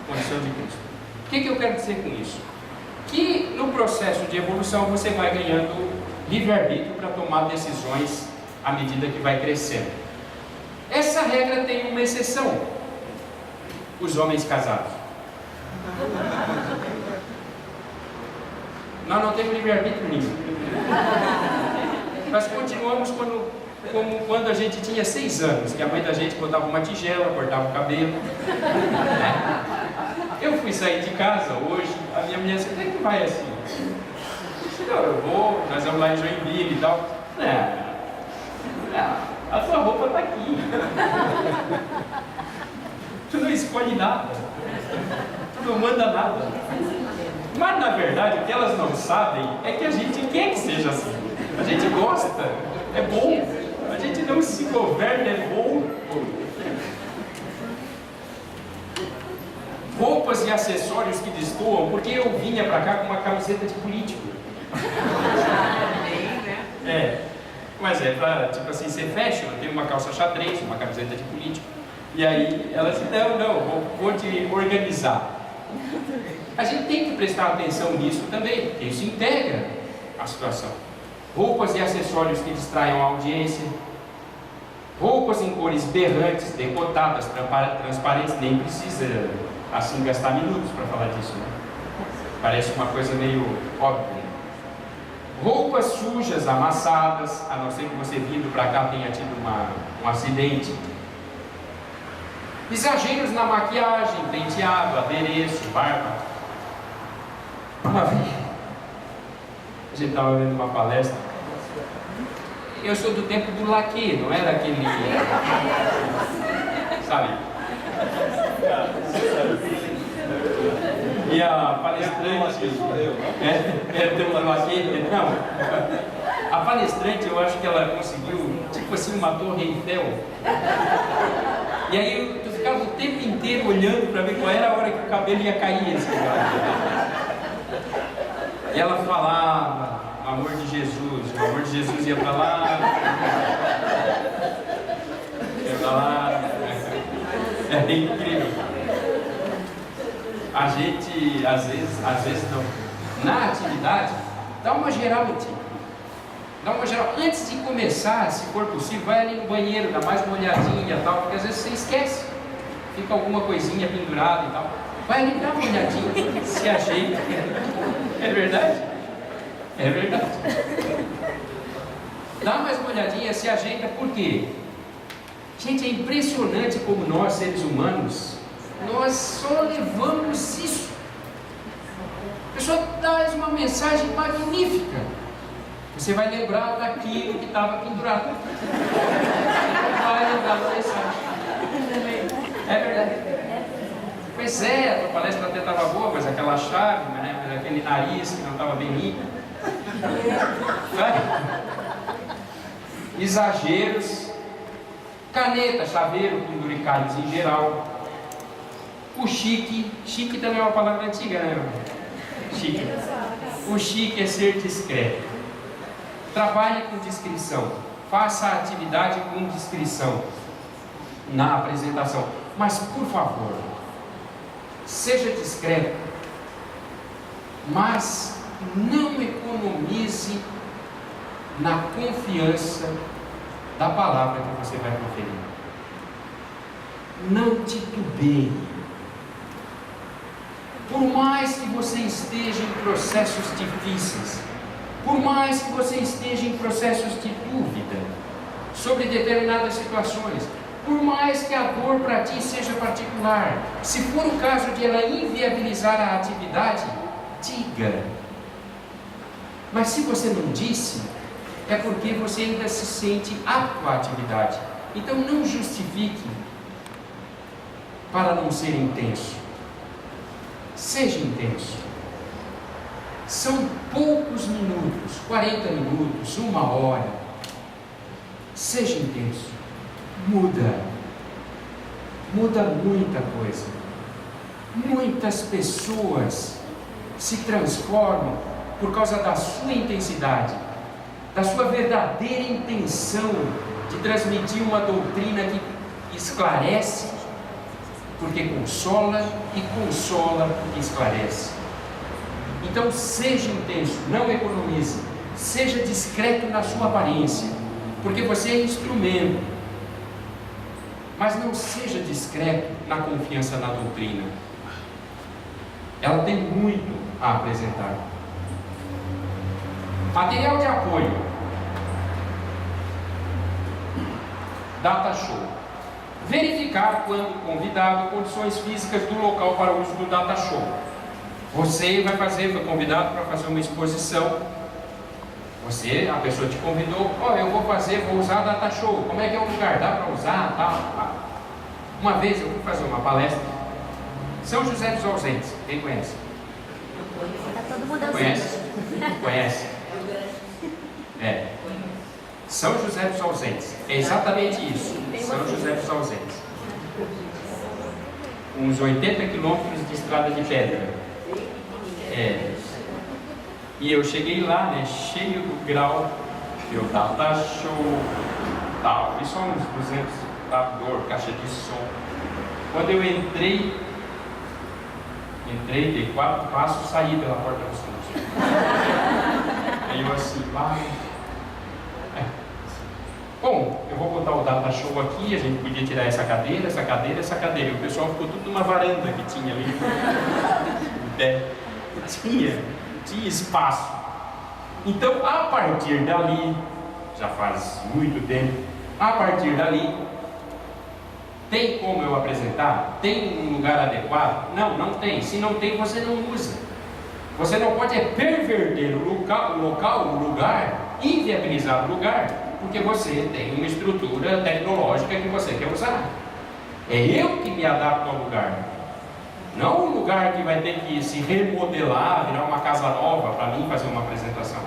condição de Cristo. O que eu quero dizer com isso? Que no processo de evolução você vai ganhando livre-arbítrio para tomar decisões à medida que vai crescendo. Essa regra tem uma exceção: os homens casados. Nós não temos livre-arbítrio nenhum. Nós continuamos como quando a gente tinha 6 anos, que a mãe da gente botava uma tigela, cortava o cabelo. Eu fui sair de casa hoje, a minha mulher disse: "Como é que vai assim?" Eu disse: "Não, eu vou, nós vamos lá em Joinville e tal." Não, a tua roupa está aqui. Tu não escolhe nada, tu não manda nada. Mas na verdade o que elas não sabem é que a gente quer que seja assim. A gente gosta, é bom. A gente não se governa, é bom. Roupas e acessórios que destoam, porque eu vinha pra cá com uma camiseta de político. Mas é pra, tipo assim, ser fashion. Eu tenho uma calça xadrez, uma camiseta de político. E aí ela disse: não, vou te organizar. A gente tem que prestar atenção nisso também, porque isso integra a situação. Roupas e acessórios que distraiam a audiência. Roupas em cores berrantes, decotadas, transparentes. Nem precisa assim gastar minutos para falar disso, né? Parece uma coisa meio óbvia. Roupas sujas, amassadas, a não ser que você vindo para cá tenha tido um acidente. Exageros na maquiagem, penteado, adereço, barba. Uma vez a gente estava vendo uma palestra. Eu sou do tempo do laque, não era aquele. Sabe? E a palestrante. Tem um laque? Não. A palestrante, eu acho que ela conseguiu, tipo assim, uma torre Eiffel. E aí tu ficava o tempo inteiro olhando para ver qual era a hora que o cabelo ia cair. Assim, e ela falava: "O amor de Jesus", o amor de Jesus ia para lá, ia para lá. É incrível. A gente, às vezes não. Na atividade, dá uma geral em ti. Dá uma geral. Antes de começar, se for possível, vai ali no banheiro, dá mais uma olhadinha e tal, porque às vezes você esquece. Fica alguma coisinha pendurada e tal. Vai ali, dá uma olhadinha, se ajeita. É verdade? É verdade. Dá mais uma olhadinha, se ajeita, por quê? Gente, é impressionante como nós, seres humanos, nós só levamos isso. A pessoa traz uma mensagem magnífica. Você vai lembrar daquilo que estava pendurado. Vai lembrar da mensagem. É verdade. Pois é, a tua palestra até estava boa, mas aquela chave, né? Aquele nariz que não estava bem limpo. exageros, caneta, chaveiro, penduricalhos em geral. O chique também é uma palavra antiga, né? Chique. O chique é ser discreto. Trabalhe com discrição. Faça a atividade com discrição na apresentação. Mas, por favor, seja discreto, mas não economize na confiança da palavra que você vai proferir. Não titubeie. Por mais que você esteja em processos difíceis, por mais que você esteja em processos de dúvida sobre determinadas situações, por mais que a dor para ti seja particular, se for o caso de ela inviabilizar a atividade, diga. Mas se você não disse, é porque você ainda se sente apto à atividade. Então não justifique para não ser intenso. Seja intenso. São poucos minutos, 40 minutos, 1 hora. Seja intenso. Muda muita coisa. Muitas pessoas se transformam por causa da sua intensidade, da sua verdadeira intenção de transmitir uma doutrina que esclarece, porque consola, e consola porque esclarece. Então seja intenso, não economize, seja discreto na sua aparência, porque você é instrumento, mas não seja discreto na confiança na doutrina. Ela tem muito a apresentar. Material de apoio. Data show. Verificar, quando convidado, condições físicas do local para o uso do data show. Você foi convidado para fazer uma exposição. A pessoa te convidou, vou usar data show. Como é que é o lugar? Dá para usar? Tá. Uma vez eu fui fazer uma palestra. São José dos Ausentes, quem conhece? Tá todo mundo Conhece? Conhece? É. São José dos Ausentes. É exatamente isso. São José dos Ausentes. Uns 80 quilômetros de estrada de pedra. É. E eu cheguei lá, né, cheio do grau, eu data show, tal. Isso há uns 200, computador, caixa de som. Quando eu entrei, dei 4 passos, saí pela porta dos fundos. Aí eu assim, bom, eu vou botar o data show aqui, a gente podia tirar essa cadeira. E o pessoal ficou tudo numa varanda que tinha ali. Tinha espaço. Então, a partir dali, já faz muito tempo, a partir dali, tem como eu apresentar? Tem um lugar adequado? Não tem. Se não tem, você não usa. Você não pode perverter o lugar, inviabilizar o lugar, porque você tem uma estrutura tecnológica que você quer usar. É eu que me adapto ao lugar, não o lugar que vai ter que se remodelar, virar uma casa nova para mim fazer uma apresentação.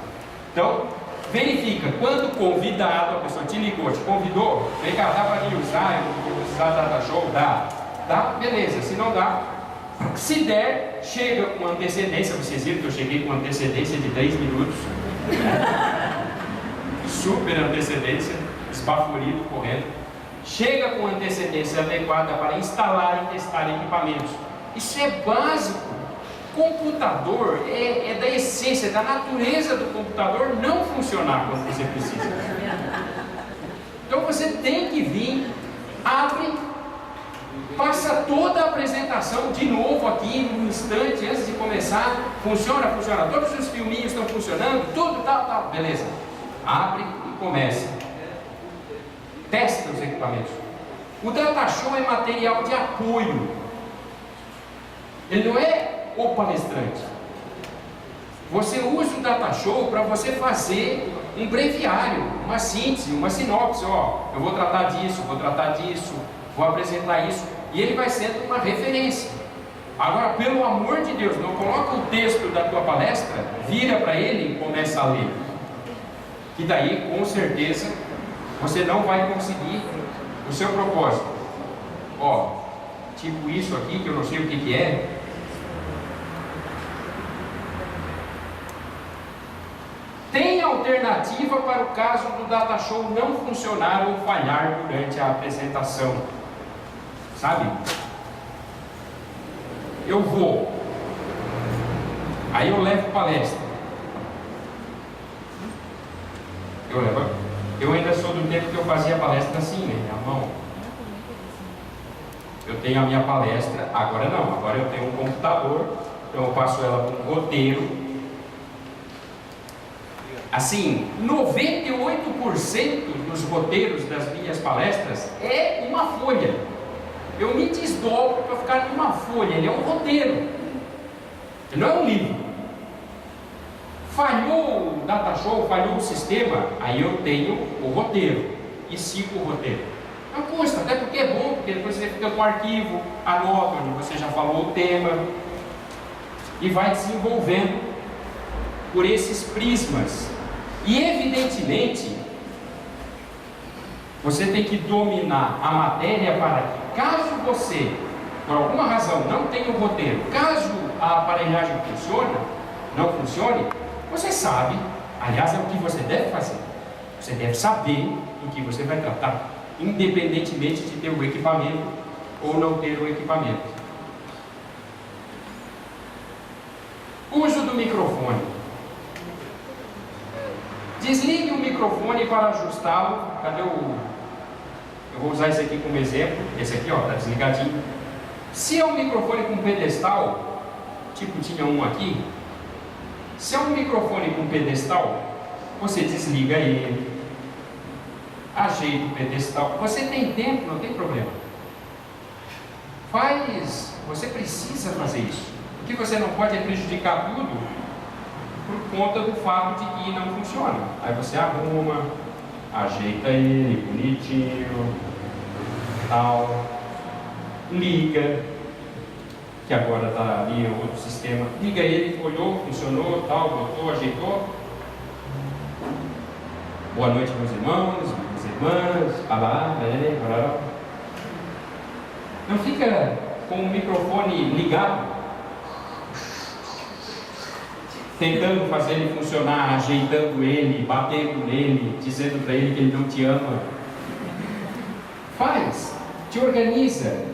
Então, verifica, quando convidado, a pessoa te ligou, te convidou, vem cá, dá para mim usar, eu vou precisar da data show? Dá? Beleza, se não dá, se der, chega com antecedência. Vocês viram que eu cheguei com antecedência de 3 minutos, super antecedência, esbaforido, correndo. Chega com antecedência adequada para instalar e testar equipamentos. Isso é básico. Computador é da essência, da natureza do computador não funcionar quando você precisa. Então você tem que vir, abre, passa toda a apresentação de novo aqui no instante antes de começar. Funciona, todos os filminhos estão funcionando, tudo tal, beleza. Abre e começa. Testa os equipamentos. O data show é material de apoio. Ele não é o palestrante. Você usa o data show para você fazer um breviário, uma síntese, uma sinopse. Eu vou tratar disso, vou apresentar isso, e ele vai sendo uma referência. Agora, pelo amor de Deus, não coloca o texto da tua palestra, vira para ele e começa a ler, que daí com certeza você não vai conseguir o seu propósito. Ó, tipo isso aqui, que eu não sei o que é. Tem alternativa para o caso do data show não funcionar ou falhar durante a apresentação. Sabe? Eu vou. Aí eu levo palestra. Eu ainda sou do tempo que eu fazia palestra assim, né? Na mão. Eu tenho a minha palestra, agora não, agora eu tenho um computador, então eu passo ela com um roteiro. Assim, 98% dos roteiros das minhas palestras é uma folha. Eu me desdobro para ficar numa folha, ele é um roteiro, ele não é um livro. Falhou o data show, falhou o sistema, aí eu tenho o roteiro e sigo o roteiro. Não custa, até porque é bom, porque depois você fica com o arquivo, anota onde você já falou o tema e vai desenvolvendo por esses prismas. E evidentemente você tem que dominar a matéria para que, caso você, por alguma razão, não tenha o roteiro, caso a aparelhagem não funcione, você sabe, aliás, é o que você deve fazer. Você deve saber do que você vai tratar, independentemente de ter o equipamento ou não ter o equipamento. Uso do microfone. Desligue o microfone para ajustá-lo. Cadê o... Eu vou usar esse aqui como exemplo. Esse aqui, ó, está desligadinho. Se é um microfone com pedestal, tipo tinha um aqui, se é um microfone com pedestal, você desliga ele, ajeita o pedestal. Você tem tempo, não tem problema. Você precisa fazer isso. O que você não pode é prejudicar tudo por conta do fato de que não funciona. Aí você arruma, ajeita ele bonitinho, tal, liga, que agora está ali em outro sistema, liga ele, olhou, funcionou, tal, botou, ajeitou. Boa noite, meus irmãos, minhas irmãs, não fica com o microfone ligado, tentando fazer ele funcionar, ajeitando ele, batendo nele, dizendo para ele que ele não te ama. Faz, te organiza.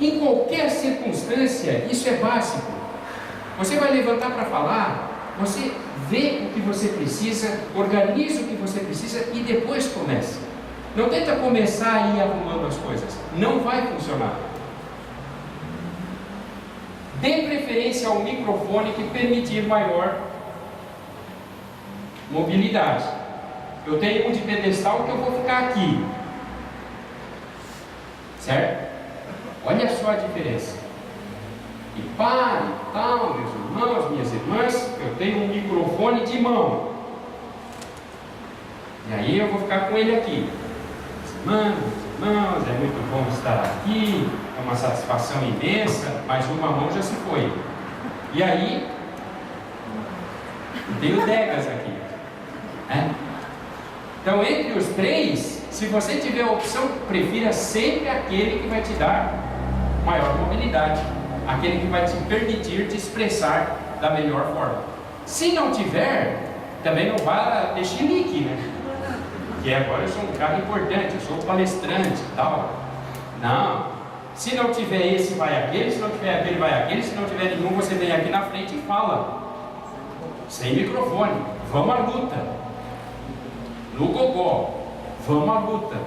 Em qualquer circunstância, isso é básico. Você vai levantar para falar, você vê o que você precisa, organiza o que você precisa e depois começa. Não tenta começar a ir arrumando as coisas, não vai funcionar. Dê preferência ao microfone que permitir maior mobilidade. Eu tenho um de pedestal que eu vou ficar aqui, certo? Olha só a diferença. E pare, tal, meus irmãos, minhas irmãs, eu tenho um microfone de mão. E aí eu vou ficar com ele aqui. Irmãos, é muito bom estar aqui, é uma satisfação imensa, mas uma mão já se foi. E aí, tenho Degas aqui. Né? Então, entre os três, se você tiver a opção, prefira sempre aquele que vai te dar maior mobilidade, aquele que vai te permitir te expressar da melhor forma. Se não tiver, também não vá ter chilique, né? Que agora eu sou um cara importante, eu sou palestrante e tal. Não. Se não tiver esse, vai aquele, se não tiver aquele, vai aquele, se não tiver nenhum, você vem aqui na frente e fala. Sem microfone. Vamos à luta. No gogó. Vamos à luta.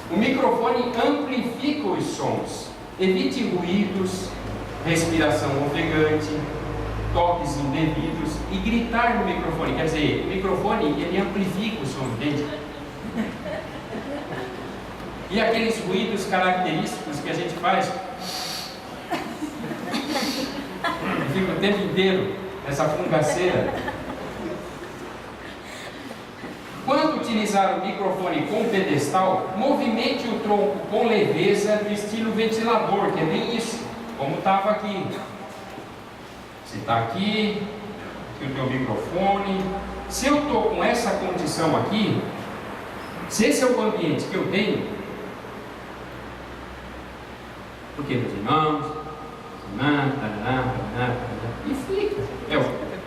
O microfone amplifica os sons. Evite ruídos, respiração ofegante, toques indevidos e gritar no microfone. Quer dizer, o microfone ele amplifica o som, entende? E aqueles ruídos característicos que a gente faz, fica o tempo inteiro essa fungaceira. Quando utilizar o microfone com pedestal, movimente o tronco com leveza no estilo ventilador, que é bem isso, como estava aqui. Você está aqui, o teu microfone. Se eu estou com essa condição aqui, se esse é o ambiente que eu tenho, porque meus irmãos, e fica,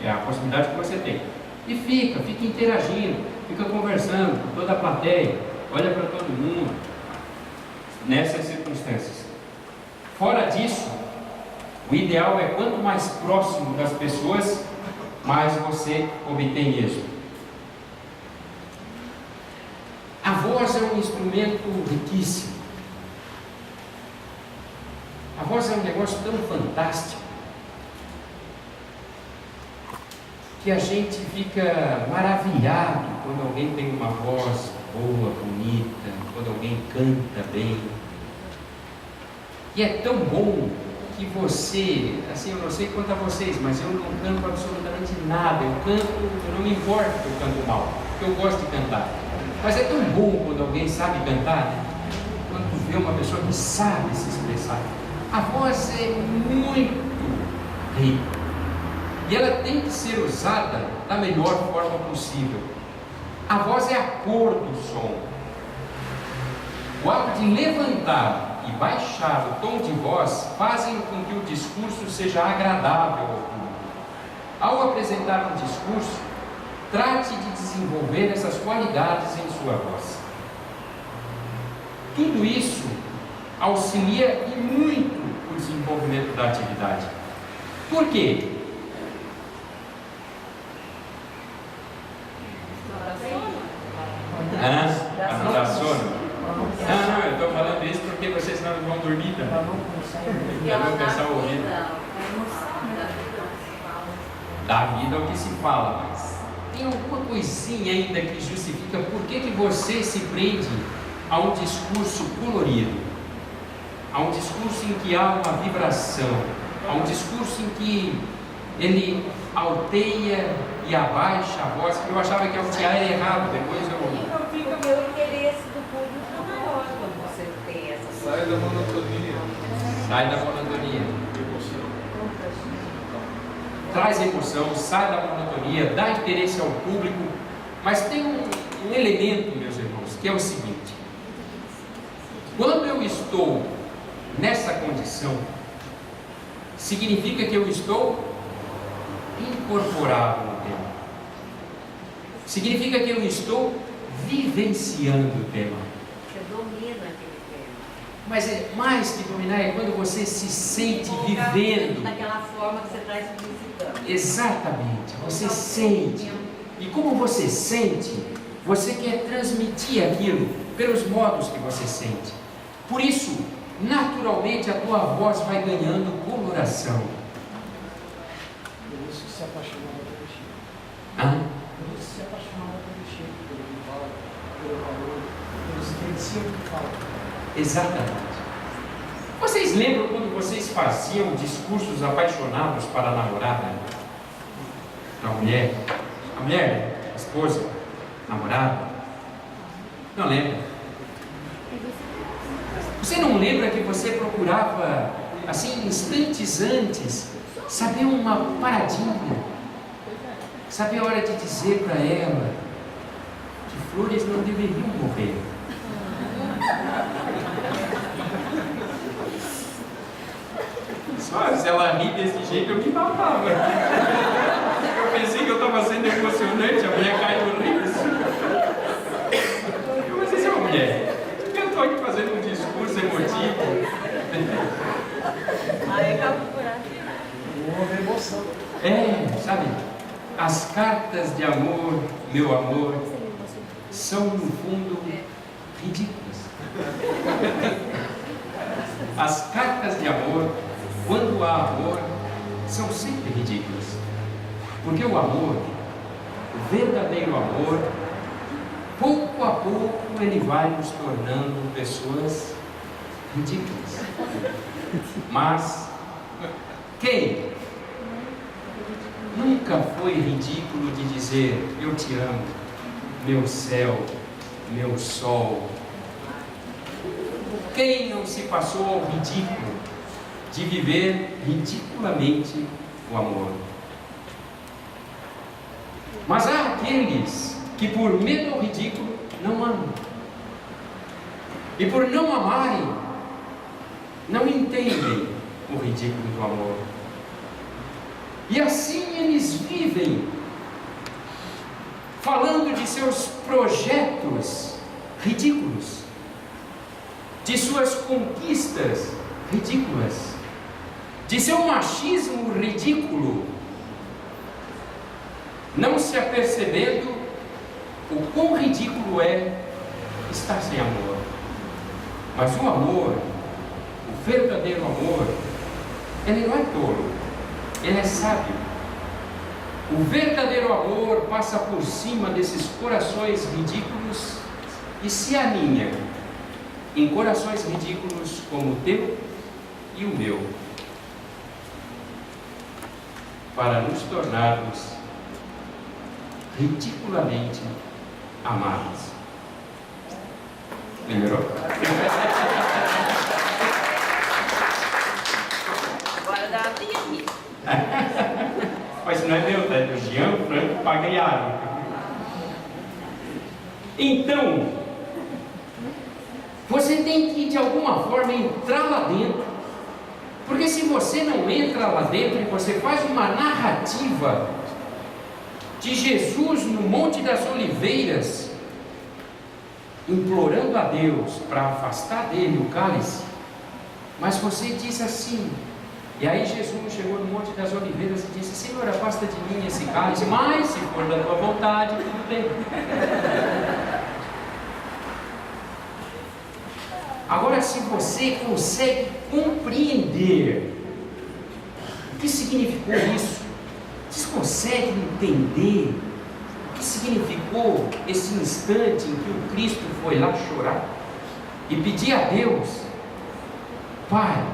é a possibilidade que você tem, e fica interagindo, fica conversando com toda a plateia, olha para todo mundo, nessas circunstâncias. Fora disso, o ideal é quanto mais próximo das pessoas, mais você obtém êxito. A voz é um instrumento riquíssimo. A voz é um negócio tão fantástico que a gente fica maravilhado quando alguém tem uma voz boa, bonita, quando alguém canta bem. E é tão bom que você, assim, eu não sei quanto a vocês, mas eu não canto absolutamente nada. Eu não me importo que eu canto mal, porque eu gosto de cantar. Mas é tão bom quando alguém sabe cantar, né? Quando vê uma pessoa que sabe se expressar. A voz é muito rica e ela tem que ser usada da melhor forma possível. A voz é a cor do som. O ato de levantar e baixar o tom de voz fazem com que o discurso seja agradável ao público. Ao apresentar um discurso, trate de desenvolver essas qualidades em sua voz. Tudo isso auxilia e muito o desenvolvimento da atividade. Por quê? Para não dar sono? Não, eu estou falando isso porque vocês não vão dormir também. Eu vou pensar o ouvido. Da vida é o que se fala, mas tem alguma coisinha ainda que justifica por que você se prende a um discurso colorido, a um discurso em que há uma vibração, a um discurso em que ele alteia e abaixa a voz. Eu achava que altear era errado, depois eu... Porque o interesse do público é maior quando você tem essa... Sai da monotonia. Sai da monotonia. Traz emoção, sai da monotonia, dá interesse ao público. Mas tem um elemento, meus irmãos, que é o seguinte: quando eu estou nessa condição, significa que eu estou incorporado no tema. Significa que eu estou vivenciando o tema. Você domina aquele tema. Mas é mais que dominar, é quando você se sente vivendo. Daquela forma que você está explicitando. Exatamente, você sente. E como você sente, você quer transmitir aquilo pelos modos que você sente. Por isso, naturalmente, a tua voz vai ganhando coloração. Por isso que se apaixonava pelo Chico. Por isso que se apaixonava pelo Chico, pelo que fala, pelo valor, pelos princípios que fala. Exatamente. Vocês lembram quando vocês faziam discursos apaixonados para a namorada? A mulher, a esposa, namorada? Não lembra? Você não lembra que você procurava, assim, instantes antes, saber uma paradinha, saber a hora de dizer para ela que flores não deveriam morrer? Só se ela ri desse jeito, eu me matava. Eu pensei que eu estava sendo emocionante, a mulher cai no riso. Mas essa é uma mulher. Eu estou aqui fazendo um discurso emotivo. Aí acaba por aí. Houve emoção. Sabe? As cartas de amor, meu amor, são no fundo ridículas. As cartas de amor, quando há amor, são sempre ridículas. Porque o amor, o verdadeiro amor, pouco a pouco ele vai nos tornando pessoas ridículas. Mas quem nunca foi ridículo de dizer eu te amo, meu céu, meu sol? Quem não se passou ao ridículo de viver ridiculamente o amor? Mas há aqueles que por medo ao ridículo não amam. E por não amarem, não entendem o ridículo do amor. E assim eles vivem falando de seus projetos ridículos, de suas conquistas ridículas, de seu machismo ridículo, não se apercebendo o quão ridículo é estar sem amor. Mas o amor, o verdadeiro amor, ele não é tolo, ele é sábio. O verdadeiro amor passa por cima desses corações ridículos e se aninha em corações ridículos como o teu e o meu, para nos tornarmos ridiculamente amados. Melhorou? Agora dá uma piadinha. Mas não é meu, tá? É do Jean Franco Pagliari. Então, você tem que de alguma forma entrar lá dentro, porque se você não entra lá dentro e você faz uma narrativa de Jesus no Monte das Oliveiras, implorando a Deus para afastar dele o cálice, mas você diz assim, e aí Jesus chegou no Monte das Oliveiras e disse: Senhor, afasta de mim esse cálice, mas se for da tua vontade, tudo bem. Agora, se você consegue compreender o que significou isso, vocês conseguem entender o que significou esse instante em que o Cristo foi lá chorar e pedir a Deus: Pai,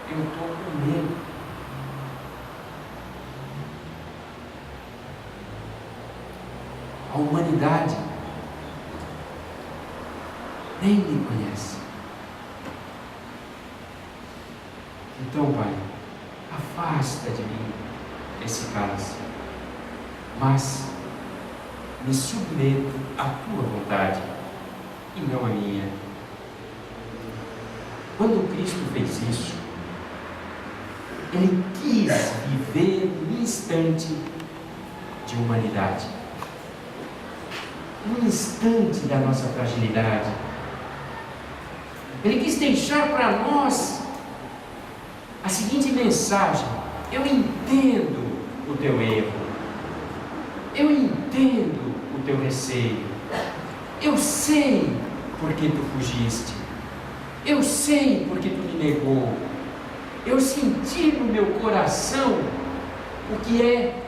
eu estou com medo. A humanidade nem me conhece. Então, Pai, afasta de mim esse cálice, mas me submeto à tua vontade e não à minha. Quando Cristo fez isso, Ele quis viver um instante de humanidade, um instante da nossa fragilidade. Ele quis deixar para nós a seguinte mensagem: eu entendo o teu erro, eu entendo o teu receio, eu sei porque tu fugiste, eu sei porque tu me negou, eu senti no meu coração o que é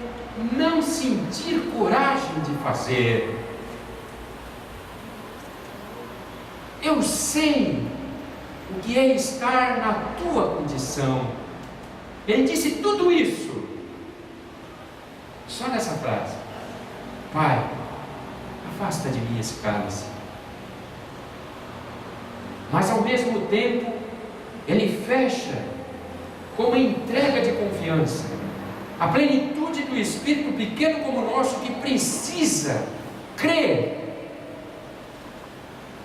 não sentir coragem de fazer, eu sei o que é estar na tua condição. Ele disse tudo isso só nessa frase: Pai, afasta de mim esse cálice. Mas ao mesmo tempo, Ele fecha com uma entrega de confiança, a plenitude do Espírito pequeno como o nosso, que precisa crer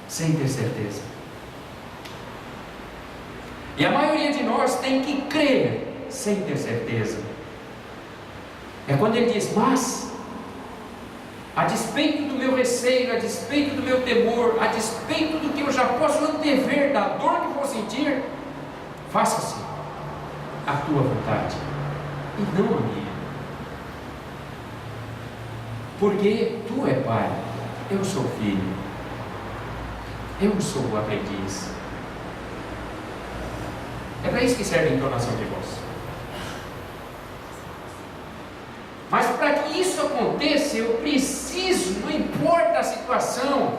sem ter certeza. E a maioria de nós tem que crer sem ter certeza. É quando ele diz: mas, a despeito do meu receio, a despeito do meu temor, a despeito do que eu já posso antever, da dor que vou sentir, faça-se a tua vontade e não a minha. Porque tu é pai, eu sou filho, eu sou o aprendiz. É para isso que serve a entonação de voz. Mas para que isso aconteça, eu preciso, não importa a situação,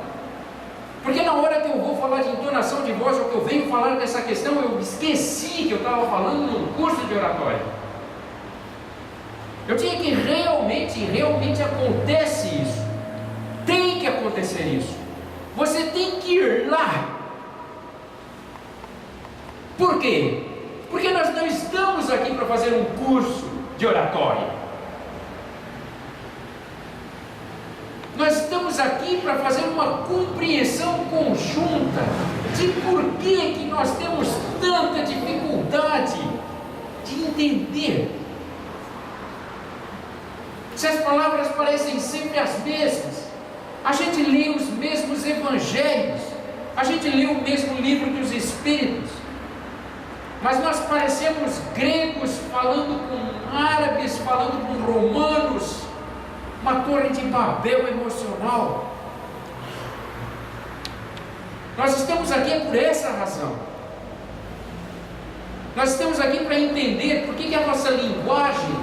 porque na hora que eu vou falar de entonação de voz, ou que eu venho falar dessa questão, eu esqueci que eu estava falando num curso de oratória. Eu tinha que realmente acontece isso, tem que acontecer isso, você tem que ir lá. Por quê? Porque nós não estamos aqui para fazer um curso de oratória. Nós estamos aqui para fazer uma compreensão conjunta de por que nós temos tanta dificuldade de entender. Se as palavras parecem sempre as mesmas, a gente lê os mesmos evangelhos, a gente lê o mesmo livro dos Espíritos, mas nós parecemos gregos falando com árabes, falando com romanos, uma torre de Babel emocional. Nós estamos aqui por essa razão. Nós estamos aqui para entender por que a nossa linguagem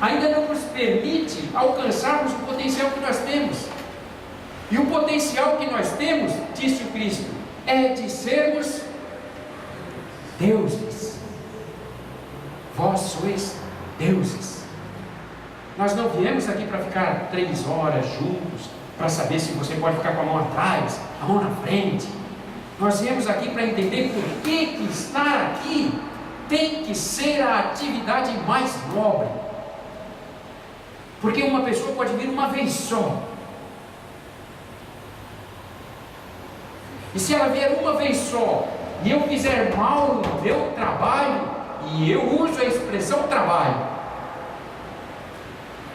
ainda não nos permite alcançarmos o potencial que nós temos. E o potencial que nós temos, disse o Cristo, é de sermos deuses. Vós sois deuses. Nós não viemos aqui para ficar 3 horas juntos, para saber se você pode ficar com a mão atrás, a mão na frente. Nós viemos aqui para entender por que estar aqui tem que ser a atividade mais nobre. Porque uma pessoa pode vir uma vez só. E se ela vier uma vez só, e eu fizer mal no meu trabalho, e eu uso a expressão trabalho,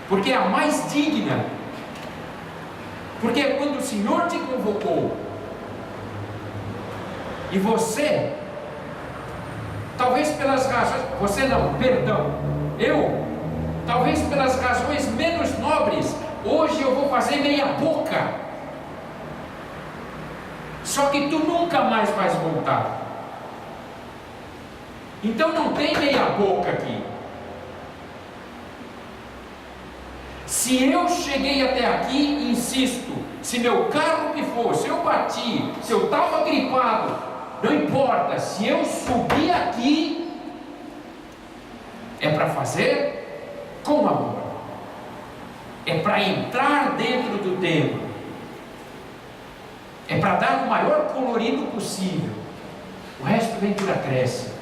porque é a mais digna, porque é quando o Senhor te convocou, e você, talvez pelas razões, você não, perdão, eu, talvez pelas razões menos nobres, hoje eu vou fazer meia boca, só que tu nunca mais vais voltar. Então não tem meia boca aqui. Se eu cheguei até aqui, insisto, se meu carro pifou, se eu bati, se eu estava gripado, não importa, se eu subir aqui, é para fazer com amor, é para entrar dentro do templo, é para dar o maior colorido possível. O resto vem por acréscimo,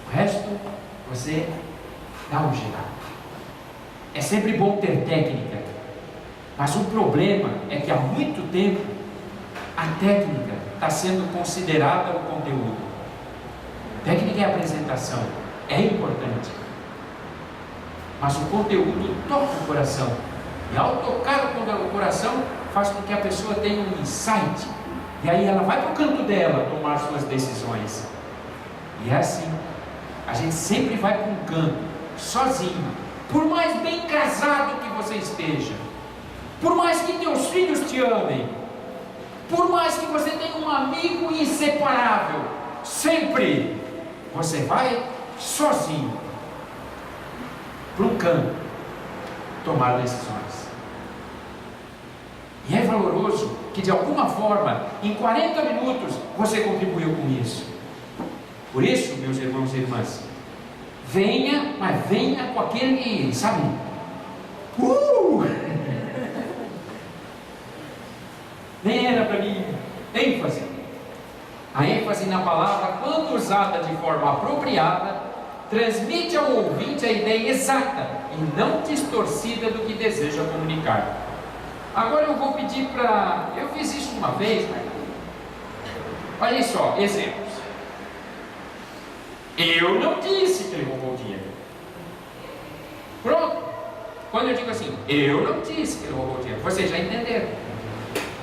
o resto você dá um jeito. É sempre bom ter técnica, mas o problema é que há muito tempo a técnica está sendo considerada o conteúdo. Técnica é apresentação, é importante, mas o conteúdo toca o coração, e ao tocar o coração faz com que a pessoa tenha um insight, e aí ela vai para o canto dela tomar suas decisões. E é assim, a gente sempre vai para um canto, sozinho. Por mais bem casado que você esteja, por mais que teus filhos te amem, por mais que você tenha um amigo inseparável, sempre você vai sozinho para um canto tomar decisões. E é valoroso que de alguma forma, em 40 minutos, você contribuiu com isso. Por isso, meus irmãos e irmãs, venha, mas venha com aquele, sabe? Nem era para mim. ênfase. A ênfase na palavra, quando usada de forma apropriada, transmite ao ouvinte a ideia exata e não distorcida do que deseja comunicar. Agora eu vou pedir para... Eu fiz isso uma vez, mas... Olha só, exemplos. Eu não disse que ele roubou o dinheiro. Pronto. Quando eu digo assim, eu não disse que ele roubou o dinheiro, vocês já entenderam.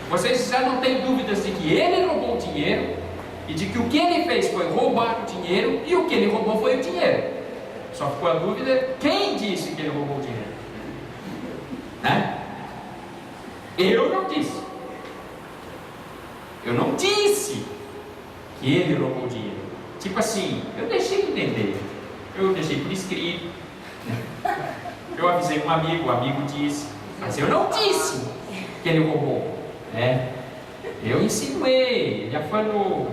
Vocês já não têm dúvidas de que ele roubou o dinheiro e de que o que ele fez foi roubar o dinheiro e o que ele roubou foi o dinheiro. Só ficou a dúvida, quem disse que ele roubou o dinheiro? Né? Eu não disse. Eu não disse que ele roubou o dinheiro. Tipo assim, eu deixei entender. Eu deixei por escrito. Eu avisei um amigo, o amigo disse. Mas eu não disse que ele roubou. Né? Eu insinuei, ele afanou.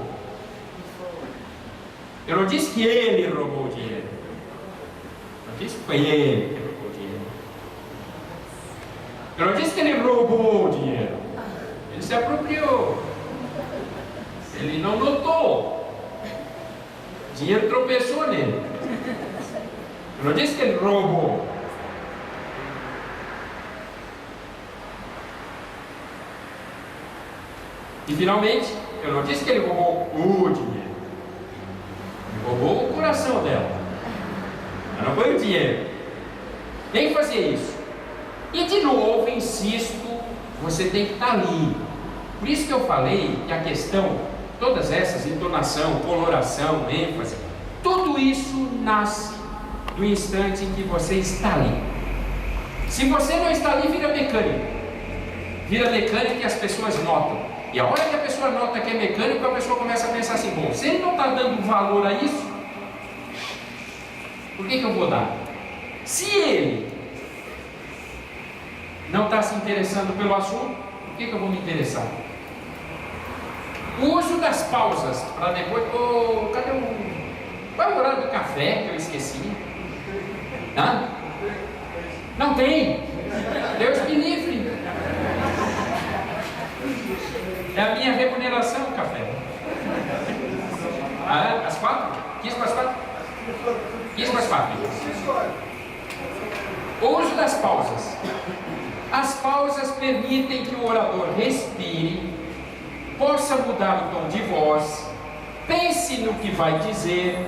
Eu não disse que ele roubou o dinheiro. Eu disse que foi ele que roubou o dinheiro. Eu não disse que ele roubou o dinheiro. Ele se apropriou. Ele não notou. O dinheiro tropeçou nele. Eu não disse que ele roubou. E finalmente, eu não disse que ele roubou o dinheiro. Ele roubou o coração dela. Mas não foi o dinheiro. Quem fazia isso? E de novo, insisto, você tem que estar ali. Por isso que eu falei que a questão, todas essas, entonação, coloração, ênfase, tudo isso nasce do instante em que você está ali. Se você não está ali, vira mecânico. Vira mecânico e as pessoas notam. E a hora que a pessoa nota que é mecânico, a pessoa começa a pensar assim: bom, se ele não está dando valor a isso, por que eu vou dar? Se ele não está se interessando pelo assunto, por que eu vou me interessar? O uso das pausas para depois. Cadê o. Qual é o horário do café que eu esqueci? Hã? Não tem. Deus me livre. É a minha remuneração o café. Às 4? 15 para as 4? 15 para as 4. O uso das pausas. As pausas permitem que o orador respire, possa mudar o tom de voz, pense no que vai dizer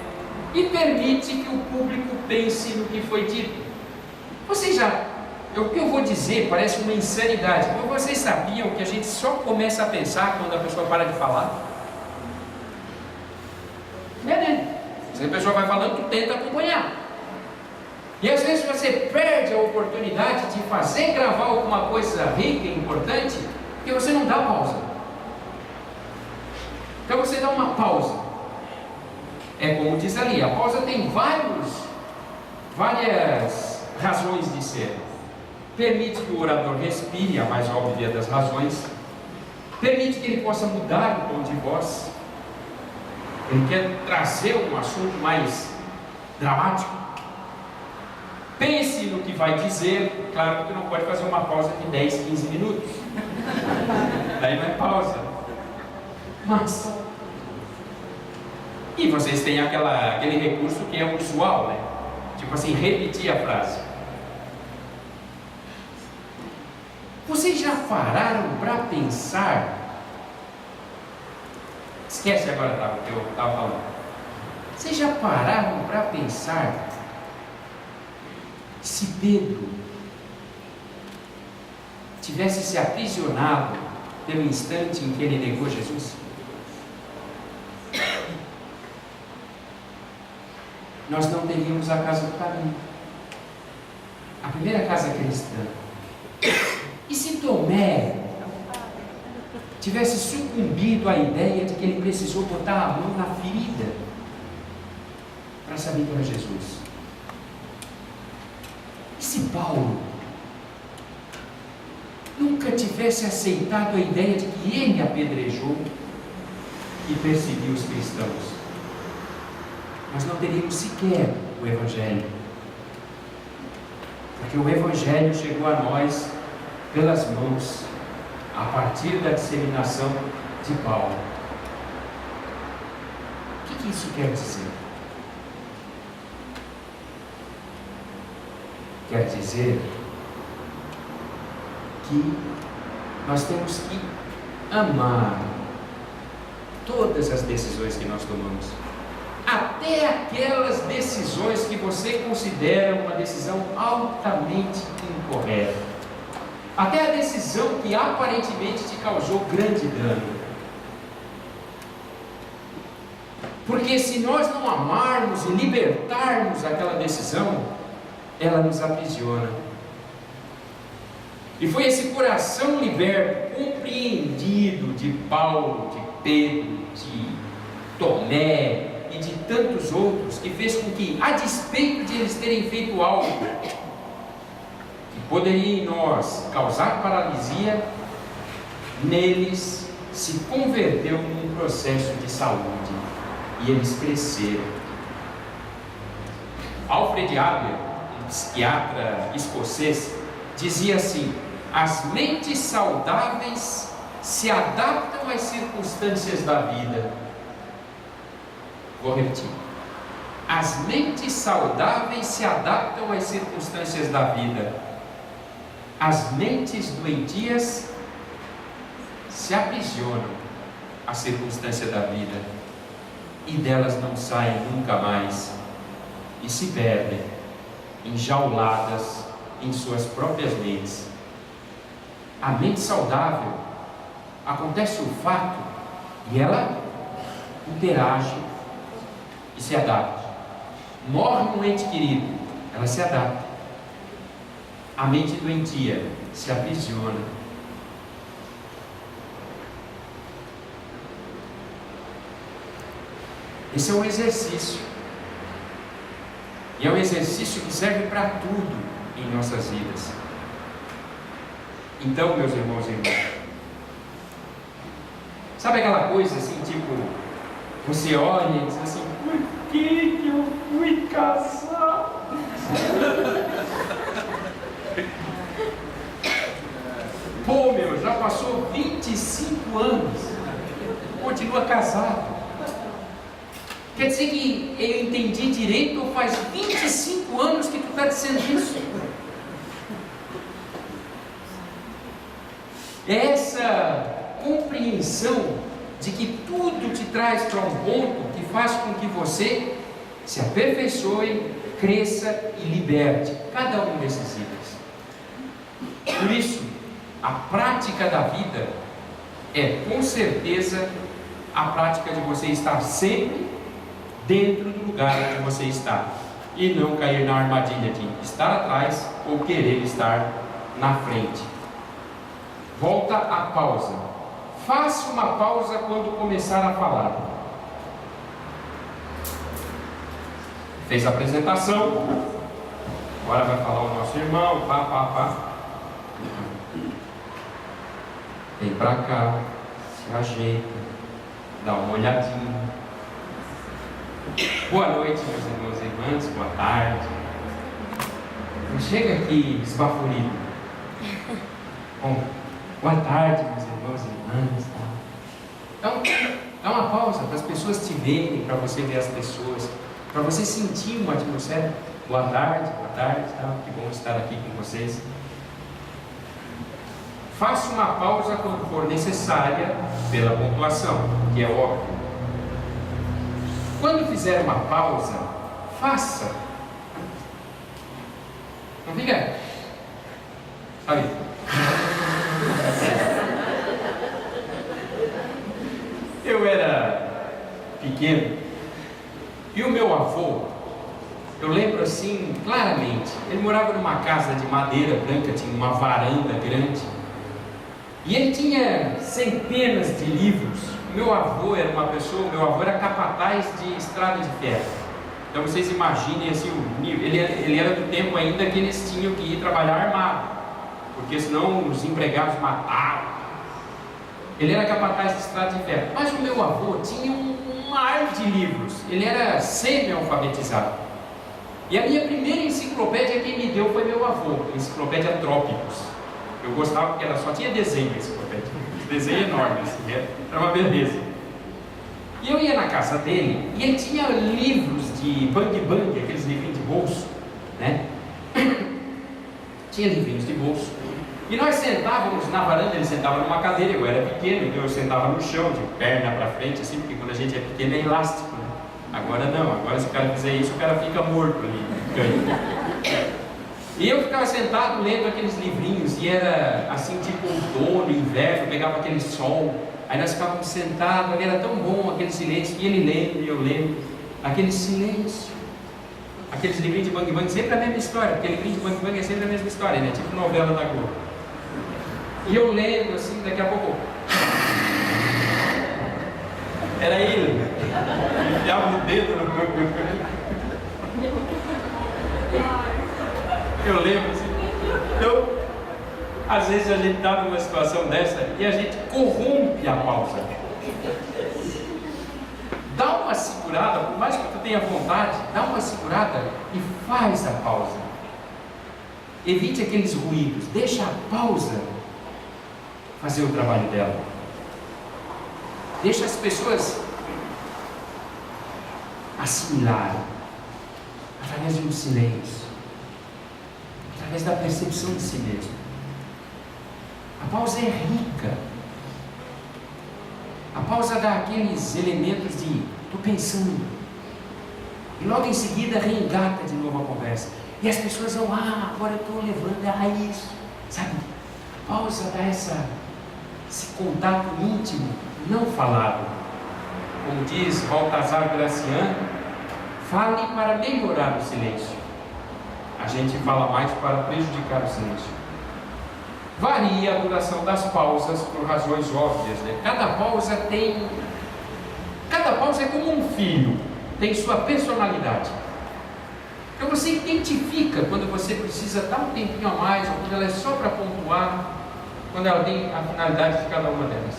e permite que o público pense no que foi dito. Vocês já... O que eu vou dizer parece uma insanidade, mas vocês sabiam que a gente só começa a pensar quando a pessoa para de falar? Né? Se a pessoa vai falando, tu tenta acompanhar. E às vezes você perde a oportunidade de fazer gravar alguma coisa rica e importante, porque você não dá pausa. Então você dá uma pausa. É como diz ali, a pausa tem várias razões de ser. Permite que o orador respire, a mais óbvia das razões. Permite que ele possa mudar o tom de voz. Ele quer trazer um assunto mais dramático. Pense no que vai dizer. Claro que não pode fazer uma pausa de 10, 15 minutos. Daí não é pausa. Mas... E vocês têm aquele recurso que é usual, né? Tipo assim, repetir a frase. Vocês já pararam para pensar? Esquece agora o que eu estava falando. Vocês já pararam para pensar se Pedro tivesse se aprisionado pelo instante em que ele negou Jesus? Nós não teríamos a casa do caminho, a primeira casa cristã. E se Tomé tivesse sucumbido à ideia de que ele precisou botar a mão na ferida para saber que era Jesus? E se Paulo nunca tivesse aceitado a ideia de que ele apedrejou e perseguiu os cristãos? Nós não teríamos sequer o Evangelho, porque o Evangelho chegou a nós pelas mãos, a partir da disseminação de Paulo. O que isso quer dizer? Quer dizer que nós temos que amar todas as decisões que nós tomamos, até aquelas decisões que você considera uma decisão altamente incorreta, até a decisão que aparentemente te causou grande dano. Porque se nós não amarmos e libertarmos aquela decisão, ela nos aprisiona. E foi esse coração liberto, compreendido de Paulo, de Pedro, de Tomé e de tantos outros, que fez com que, a despeito de eles terem feito algo que poderia em nós causar paralisia, neles se converteu num processo de saúde e eles cresceram. Alfred Adler, um psiquiatra escocês, dizia assim: as mentes saudáveis se adaptam às circunstâncias da vida. Vou repetir. as mentes saudáveis se adaptam às circunstâncias da vida. As mentes doentias se aprisionam à circunstância da vida e delas não saem nunca mais e se perdem, enjauladas em suas próprias mentes. A mente saudável, acontece o fato e ela interage e se adapta. Morre um ente querido, ela se adapta. A mente doentia se aprisiona. Esse é um exercício. E é um exercício que serve para tudo em nossas vidas. Então, meus irmãos e irmãs, sabe aquela coisa assim, tipo, você olha e diz assim, por que eu fui casar? Pô, meu, já passou 25 anos, continua casado. Quer dizer que eu entendi direito, ou faz 25 anos que tu está dizendo isso? Essa compreensão de que tudo te traz para um ponto que faz com que você se aperfeiçoe, cresça e liberte cada um desses itens. Por isso, a prática da vida é com certeza a prática de você estar sempre dentro do lugar onde você está e não cair na armadilha de estar atrás ou querer estar na frente. Volta à pausa. Faça uma pausa quando começar a falar. Fez a apresentação, agora vai falar o nosso irmão, pá. Vem para cá, se ajeita, dá uma olhadinha. Boa noite, meus irmãos e irmãs, boa tarde. Não chega aqui esbaforido. Bom, boa tarde, meus irmãos e irmãs. Então, dá uma pausa para as pessoas te verem, para você ver as pessoas, para você sentir uma atmosfera. Boa tarde, tá? Que bom estar aqui com vocês. Faça uma pausa quando for necessária pela pontuação, que é óbvio. Quando fizer uma pausa, faça. Não fica, sabe? Eu era pequeno e o meu avô, eu lembro assim claramente, ele morava numa casa de madeira branca, tinha uma varanda grande e ele tinha centenas de livros. Meu avô era capataz de estrada de ferro. Então vocês imaginem assim, ele era do tempo ainda que eles tinham que ir trabalhar armado, porque senão os empregados matavam. Ele era capataz de estrada de ferro. Mas o meu avô tinha uma árvore de livros, ele era semi-alfabetizado. E a minha primeira enciclopédia quem me deu foi meu avô, a enciclopédia Trópicos. Eu gostava porque ela só tinha desenho a enciclopédia, desenho enorme, assim, era uma beleza. E eu ia na casa dele e ele tinha livros de bang, aqueles livrinhos de bolso, né? Tinha livrinhos de bolso. E nós sentávamos na varanda, ele sentava numa cadeira, eu era pequeno, então eu sentava no chão, de perna para frente, assim, porque quando a gente é pequeno é elástico, né? Agora não, agora se o cara fizer isso, o cara fica morto ali. E eu ficava sentado lendo aqueles livrinhos, e era assim, tipo outono, inverno, pegava aquele sol, aí nós ficávamos sentados, ali era tão bom aquele silêncio, e ele lendo, e eu lendo, aquele silêncio. Aqueles livrinhos de bang, sempre a mesma história, porque livrinho de bang é sempre a mesma história, né? Tipo novela da Globo. E eu lendo assim, daqui a pouco, era ele, enfiava o dedo no meu. Eu lembro assim, então, às vezes a gente está numa situação dessa e a gente corrompe a pausa. Dá uma segurada, por mais que tu tenha vontade, dá uma segurada e faz a pausa. Evite aqueles ruídos, deixa a pausa fazer o trabalho dela. Deixa as pessoas assimilarem. através de um silêncio, através da percepção de si mesmo. A pausa é rica. A pausa dá aqueles elementos de estou pensando. E logo em seguida reengata de novo a conversa. E as pessoas vão, agora eu estou levando, isso. Sabe? A pausa dá esse contato íntimo, não falado. Como diz Baltazar Graciano, fale para melhorar o silêncio. A gente fala mais para prejudicar o silêncio. Varia a duração das pausas por razões óbvias, né? Cada pausa é como um filho, tem sua personalidade. Então você identifica quando você precisa dar um tempinho a mais, ou quando ela é só para pontuar, quando ela tem a finalidade de cada uma delas.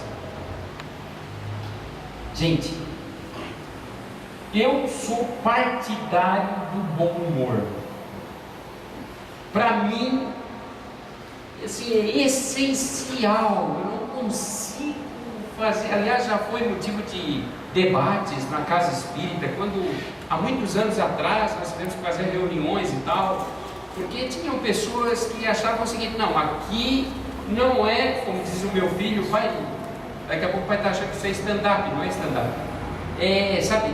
Gente, eu sou partidário do bom humor. Para mim, assim, é essencial. Eu não consigo fazer. Aliás, já foi motivo de debates na casa espírita, quando há muitos anos atrás nós tivemos que fazer reuniões e tal, porque tinham pessoas que achavam o seguinte: não, aqui não é, como diz o meu filho, daqui a pouco vai estar achando que isso é stand-up, não é stand-up. Sabe,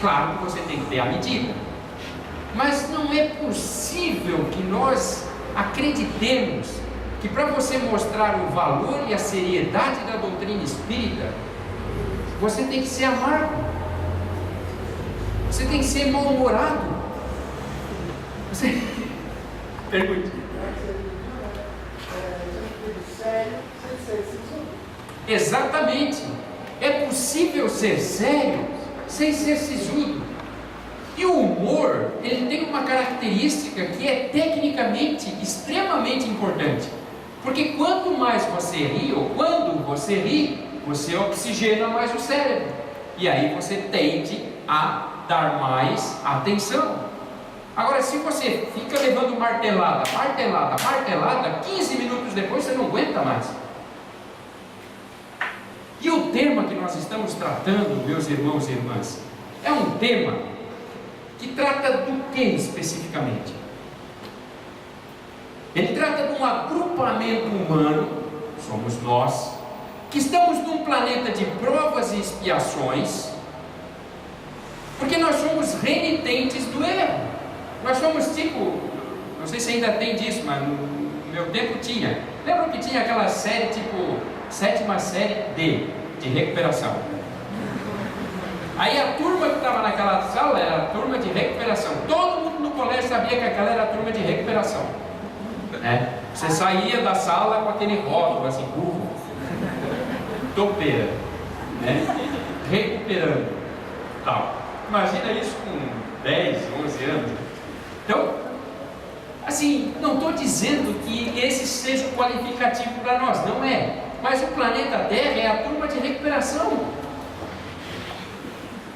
claro que você tem que ter a medida, mas não é possível que nós acreditemos que para você mostrar o valor e a seriedade da doutrina espírita, você tem que ser amargo, você tem que ser mal-humorado. Pergunte. Exatamente. É possível ser sério sem ser sisudo. E o humor, ele tem uma característica que é tecnicamente extremamente importante. Porque quanto mais você ri, ou quando você ri, você oxigena mais o cérebro. E aí você tende a dar mais atenção. Agora, se você fica levando martelada, 15 minutos depois você não aguenta mais. E o tema que nós estamos tratando, meus irmãos e irmãs, é um tema que trata do que especificamente? Ele trata de um agrupamento humano, somos nós, que estamos num planeta de provas e expiações, porque nós somos renitentes do erro. Nós somos tipo, não sei se ainda tem disso, mas no meu tempo tinha. Lembram que tinha aquela série tipo 7ª série D, de recuperação? Aí a turma que estava naquela sala era a turma de recuperação. Todo mundo no colégio sabia que aquela era a turma de recuperação. Você saía da sala com aquele rótulo assim, burro, topeira, recuperando, tal. Imagina isso com 10, 11 anos. Então, assim, não estou dizendo que esse seja o qualificativo para nós, não é. Mas o planeta Terra é a turma de recuperação.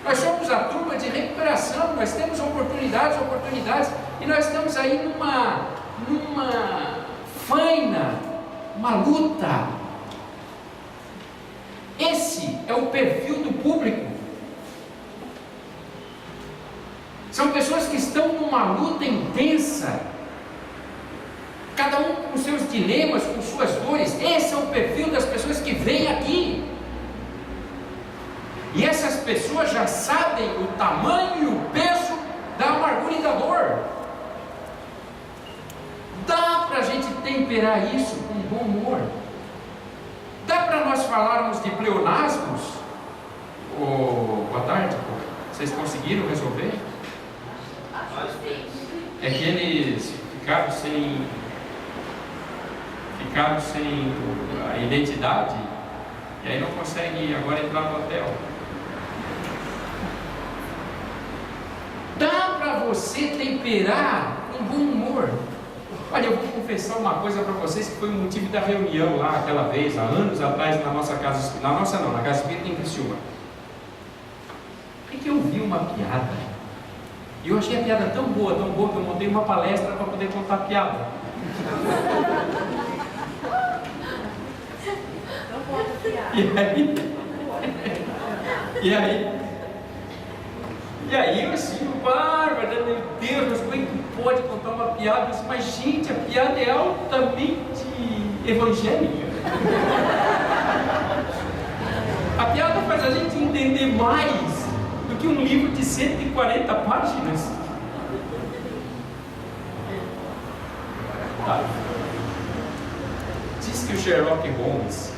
Nós somos a turma de recuperação, nós temos oportunidades, e nós estamos aí numa faina, uma luta. Esse é o perfil do público. São pessoas que estão numa luta intensa, cada um com seus dilemas, com suas dores. Esse é o perfil das pessoas que vêm aqui. E essas pessoas já sabem o tamanho e o peso da amargura e da dor. Dá para a gente temperar isso com bom humor. Dá para nós falarmos de pleonasmos? Boa tarde, vocês conseguiram resolver? É que eles ficaram sem a identidade e aí não conseguem agora entrar no hotel. Dá para você temperar com bom humor. Olha, eu vou confessar uma coisa para vocês que foi o motivo da reunião lá aquela vez, há anos atrás, na nossa casa, na casa espírita em Criciúma. É que eu vi uma piada. E eu achei a piada tão boa, que eu montei uma palestra para poder contar a piada. E aí eu assim, Bárbara, meu Deus, como é que pode contar uma piada? Eu disse, mas gente, a piada é altamente evangélica. A piada faz a gente entender mais do que um livro de 140 páginas. Tá. Diz que o Sherlock Holmes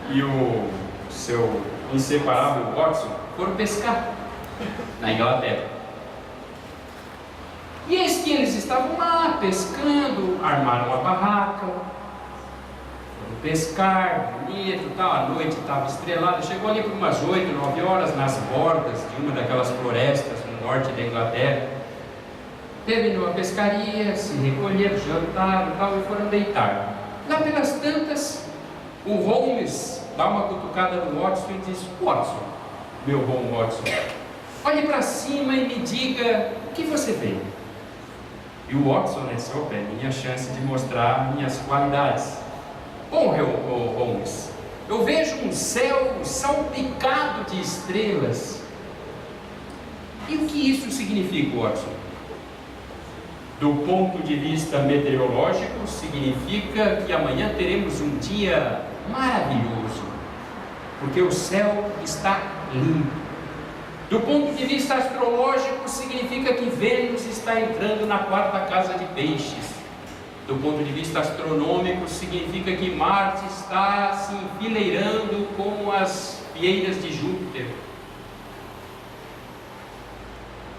e o seu inseparável Watson foram pescar na Inglaterra. E eis que eles estavam lá pescando, armaram uma barraca, foram pescar, bonito, tal, a noite estava estrelada, chegou ali por umas 8, 9 horas, nas bordas de uma daquelas florestas no norte da Inglaterra. Terminou a pescaria, se recolheram, jantaram tal, e foram deitar. Lá pelas tantas, o Holmes dá uma cutucada no Watson e diz: Watson, meu bom Watson, olhe para cima e me diga o que você vê. E o Watson, nessa opa, é minha chance de mostrar minhas qualidades. Bom, Holmes, eu vejo um céu salpicado de estrelas. E o que isso significa, Watson? Do ponto de vista meteorológico, significa que amanhã teremos um dia maravilhoso, porque o céu está limpo. Do ponto de vista astrológico, significa que Vênus está entrando na 4ª casa de Peixes. Do ponto de vista astronômico, significa que Marte está se enfileirando como as fieiras de Júpiter.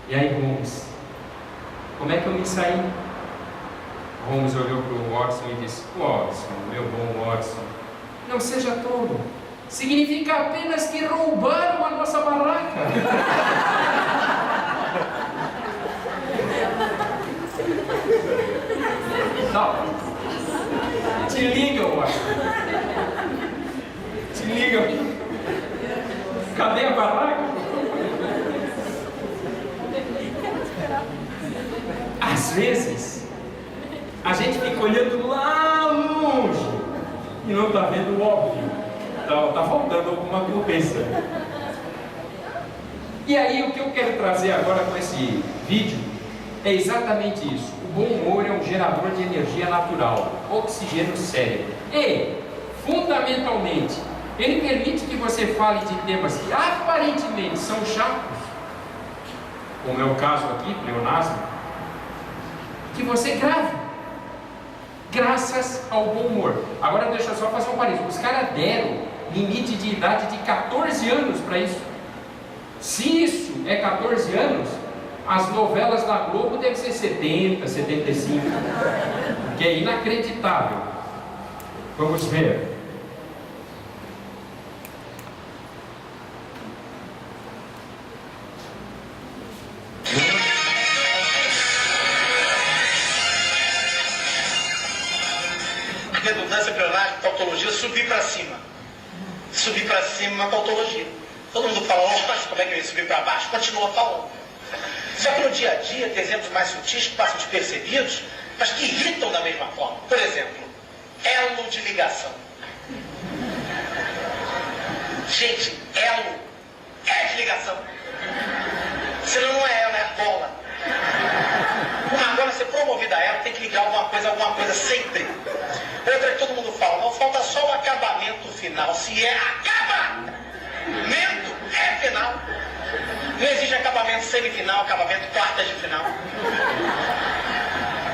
E aí, Holmes, como é que eu me saí? Holmes olhou para o Watson e disse: Watson, meu bom Watson, não seja tolo. Significa apenas que roubaram a nossa barraca. Não. Te liga, Watson. Te liga. Cadê a barraca? Às vezes, a gente fica olhando lá longe e não está vendo o óbvio. Está faltando alguma coisa. E aí, o que eu quero trazer agora com esse vídeo é exatamente isso. O bom humor é um gerador de energia natural, oxigênio cérebro. E, fundamentalmente, ele permite que você fale de temas que aparentemente são chatos, como é o caso aqui, pleonasmo, que você grave, graças ao bom humor. Agora deixa eu só fazer um parênteses. Os caras deram limite de idade de 14 anos para isso. Se isso é 14 anos, as novelas da Globo devem ser 70, 75, que é inacreditável. Vamos ver. Redundância, pleonasmo, tautologia, subir para cima. Subir para cima é uma tautologia. Todo mundo fala, nossa, como é que eu ia subir para baixo? Continua falando. Só que no dia a dia tem exemplos mais sutis que passam despercebidos, mas que irritam da mesma forma. Por exemplo, elo de ligação. Gente, elo é de ligação. Senão não é ela, é a bola. Uma bola, ser promovida a ela, tem que ligar alguma coisa sempre. Outra que todo mundo fala, não falta só o acabamento final. Se é acabamento, é final. Não existe acabamento semifinal, acabamento quartas de final.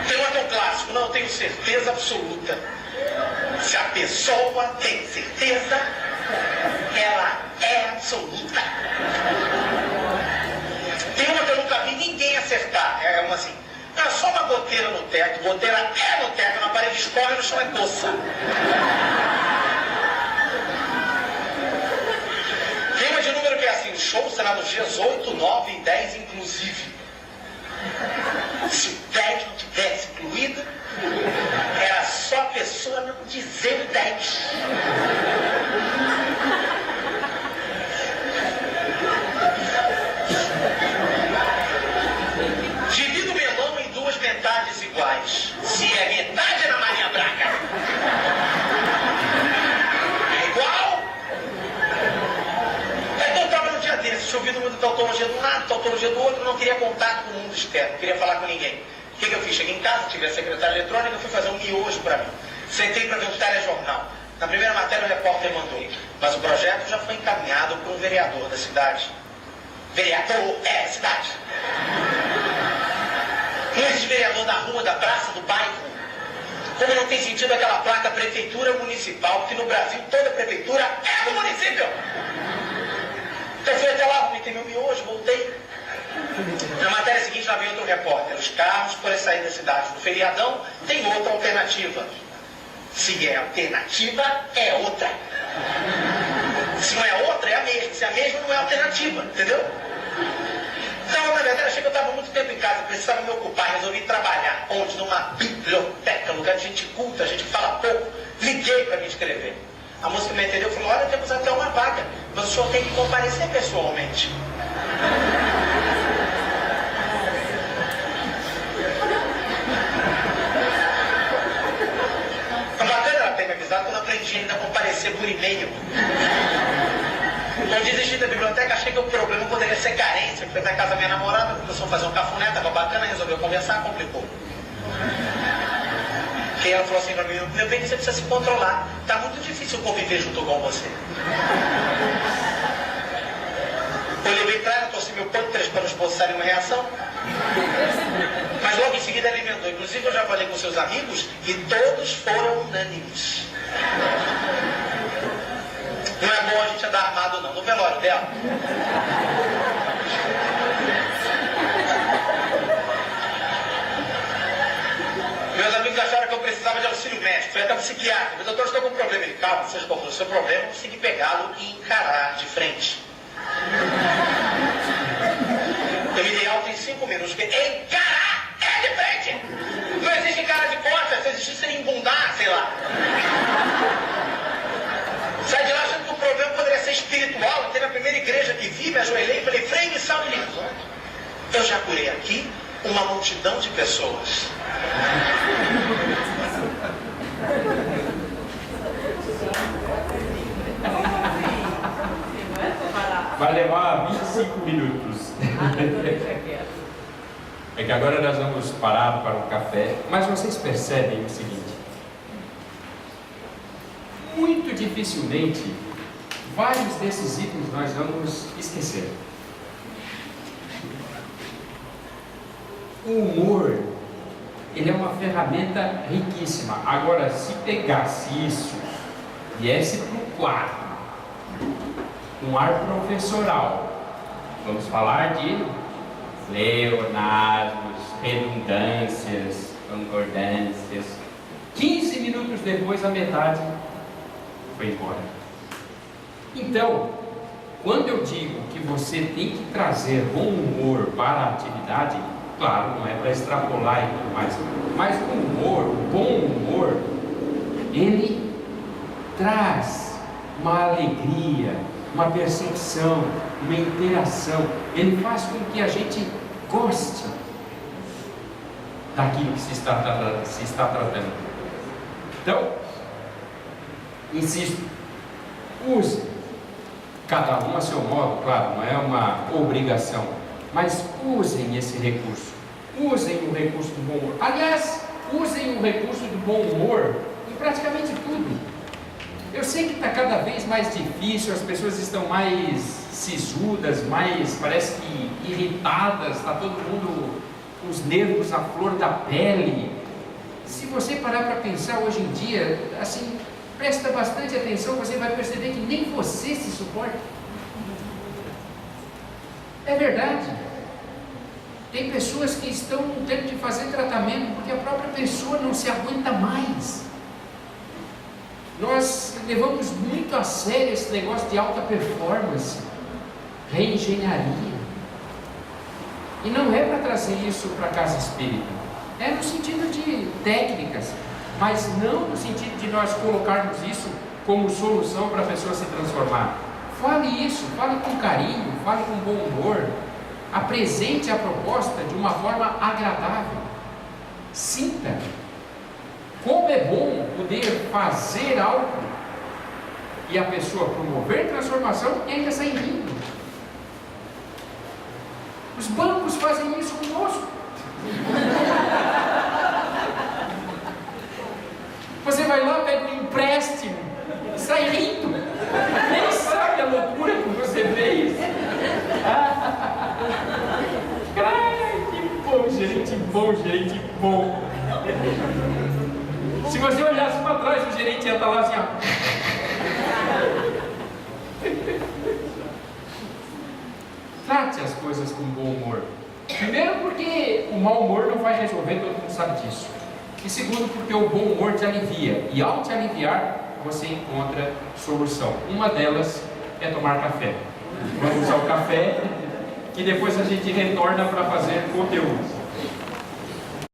Tem outro clássico, não, eu tenho certeza absoluta. Se a pessoa tem certeza, ela é absoluta. Tem uma que eu nunca vi ninguém acertar. É uma assim, é só uma goteira no teto. Goteira é no teto, na parede escorre, no chão é poça. Tem uma de número que é assim, o show será nos dias 8, 9 e 10 inclusive. Se o 10 não tivesse incluído, era só a pessoa não dizer o 10. Divida o melão em duas metades iguais. Se é metade na Maria Braga, é igual. Então eu estava no dia desse, tinha ouvido muito tautologia do nada, tautologia dia do outro, não queria contato com o mundo externo, não queria falar com ninguém. O que eu fiz? Cheguei em casa, tive a secretária eletrônica, fui fazer um miojo para mim. Sentei para ver um telejornal. Na primeira matéria o repórter mandou, mas o projeto já foi encaminhado por um vereador da cidade. Vereador é a cidade. Não existe vereador da rua, da praça, do bairro. Como não tem sentido aquela placa prefeitura municipal, porque no Brasil toda prefeitura é do município. Então fui até lá, arrumei meu miojo, voltei. Na matéria seguinte já veio outro repórter. Os carros podem sair da cidade. No feriadão tem outra alternativa. Se é alternativa, é outra. Se não é outra, é a mesma. Se é a mesma, não é alternativa. Entendeu? Então, na verdade, achei que eu estava muito tempo em casa, precisava me ocupar, resolvi trabalhar. Onde? Numa biblioteca, lugar de gente culta, gente que fala pouco. Liguei para me inscrever. A moça que me entendeu falou, olha, temos até uma vaga, mas o senhor tem que comparecer pessoalmente. A bacana ela ter me avisado que eu não aprendi ainda a comparecer por e-mail. Quando desisti da biblioteca, achei que o problema poderia ser carência. Fui até a casa da minha namorada, começou a fazer um cafuné, tava bacana, resolveu conversar, complicou. E ela falou assim pra mim, meu bem, você precisa se controlar. Tá muito difícil conviver junto com você. Eu levei pra ela, torci meu pano, 3 panos esboçarem uma reação. Mas logo em seguida ela emendou. Inclusive eu já falei com seus amigos e todos foram unânimes. Não é bom a gente andar armado não, no velório dela. Meus amigos acharam que eu precisava de auxílio médico. Fui até um psiquiatra. Meu doutor, estou com um problema. Ele, calma, seja qual for o seu problema, eu consegui pegá-lo e encarar de frente. Eu me dei alta em 5 minutos. Encarar é de frente! Não existe encarar de costas, se existisse seria embundar, sei lá. Sai de lá achando que o problema poderia ser espiritual. Eu teve a primeira igreja que vi, me ajoelhei e falei, freio e salve de eu já curei aqui uma multidão de pessoas. Vai levar 25 minutos. É que agora nós vamos parar para um café, mas vocês percebem o seguinte: muito dificilmente vários desses itens nós vamos esquecer. O humor, ele é uma ferramenta riquíssima. Agora, se pegasse isso, viesse para o quadro, um ar professoral, vamos falar de leonasmos, redundâncias, concordâncias, 15 minutos depois a metade foi embora. Então, quando eu digo que você tem que trazer bom humor para a atividade, claro, não é para extrapolar e tudo mais, mas o humor, o bom humor, ele traz uma alegria, uma percepção, uma interação, ele faz com que a gente goste daquilo que se está tratando. Então, insisto, use, cada um a seu modo, claro, não é uma obrigação, mas usem esse recurso, usem o recurso do bom humor. Aliás, usem o recurso do bom humor em praticamente tudo. Eu sei que está cada vez mais difícil, as pessoas estão mais sisudas, mais, parece que irritadas, está todo mundo com os nervos à flor da pele. Se você parar para pensar hoje em dia, assim, presta bastante atenção, você vai perceber que nem você se suporta. É verdade. Tem pessoas que estão tendo de fazer tratamento porque a própria pessoa não se aguenta mais. Nós levamos muito a sério esse negócio de alta performance, reengenharia. E não é para trazer isso para a casa espírita. É no sentido de técnicas, mas não no sentido de nós colocarmos isso como solução para a pessoa se transformar. Fale isso, fale com carinho, fale com bom humor, apresente a proposta de uma forma agradável. Sinta como é bom poder fazer algo e a pessoa promover transformação e ainda sair rindo. Os bancos fazem isso conosco. Você vai lá, pega um empréstimo, sai rindo, nem sabe a loucura que você fez. Ai, que bom, gerente bom, gerente bom. Se você olhasse para trás, o gerente ia estar lá assim, ó. Trate as coisas com bom humor. Primeiro porque o mau humor não vai resolver, todo mundo sabe disso. E segundo porque o bom humor te alivia. E ao te aliviar, você encontra solução. Uma delas é tomar café. Vamos ao café, que depois a gente retorna para fazer conteúdo.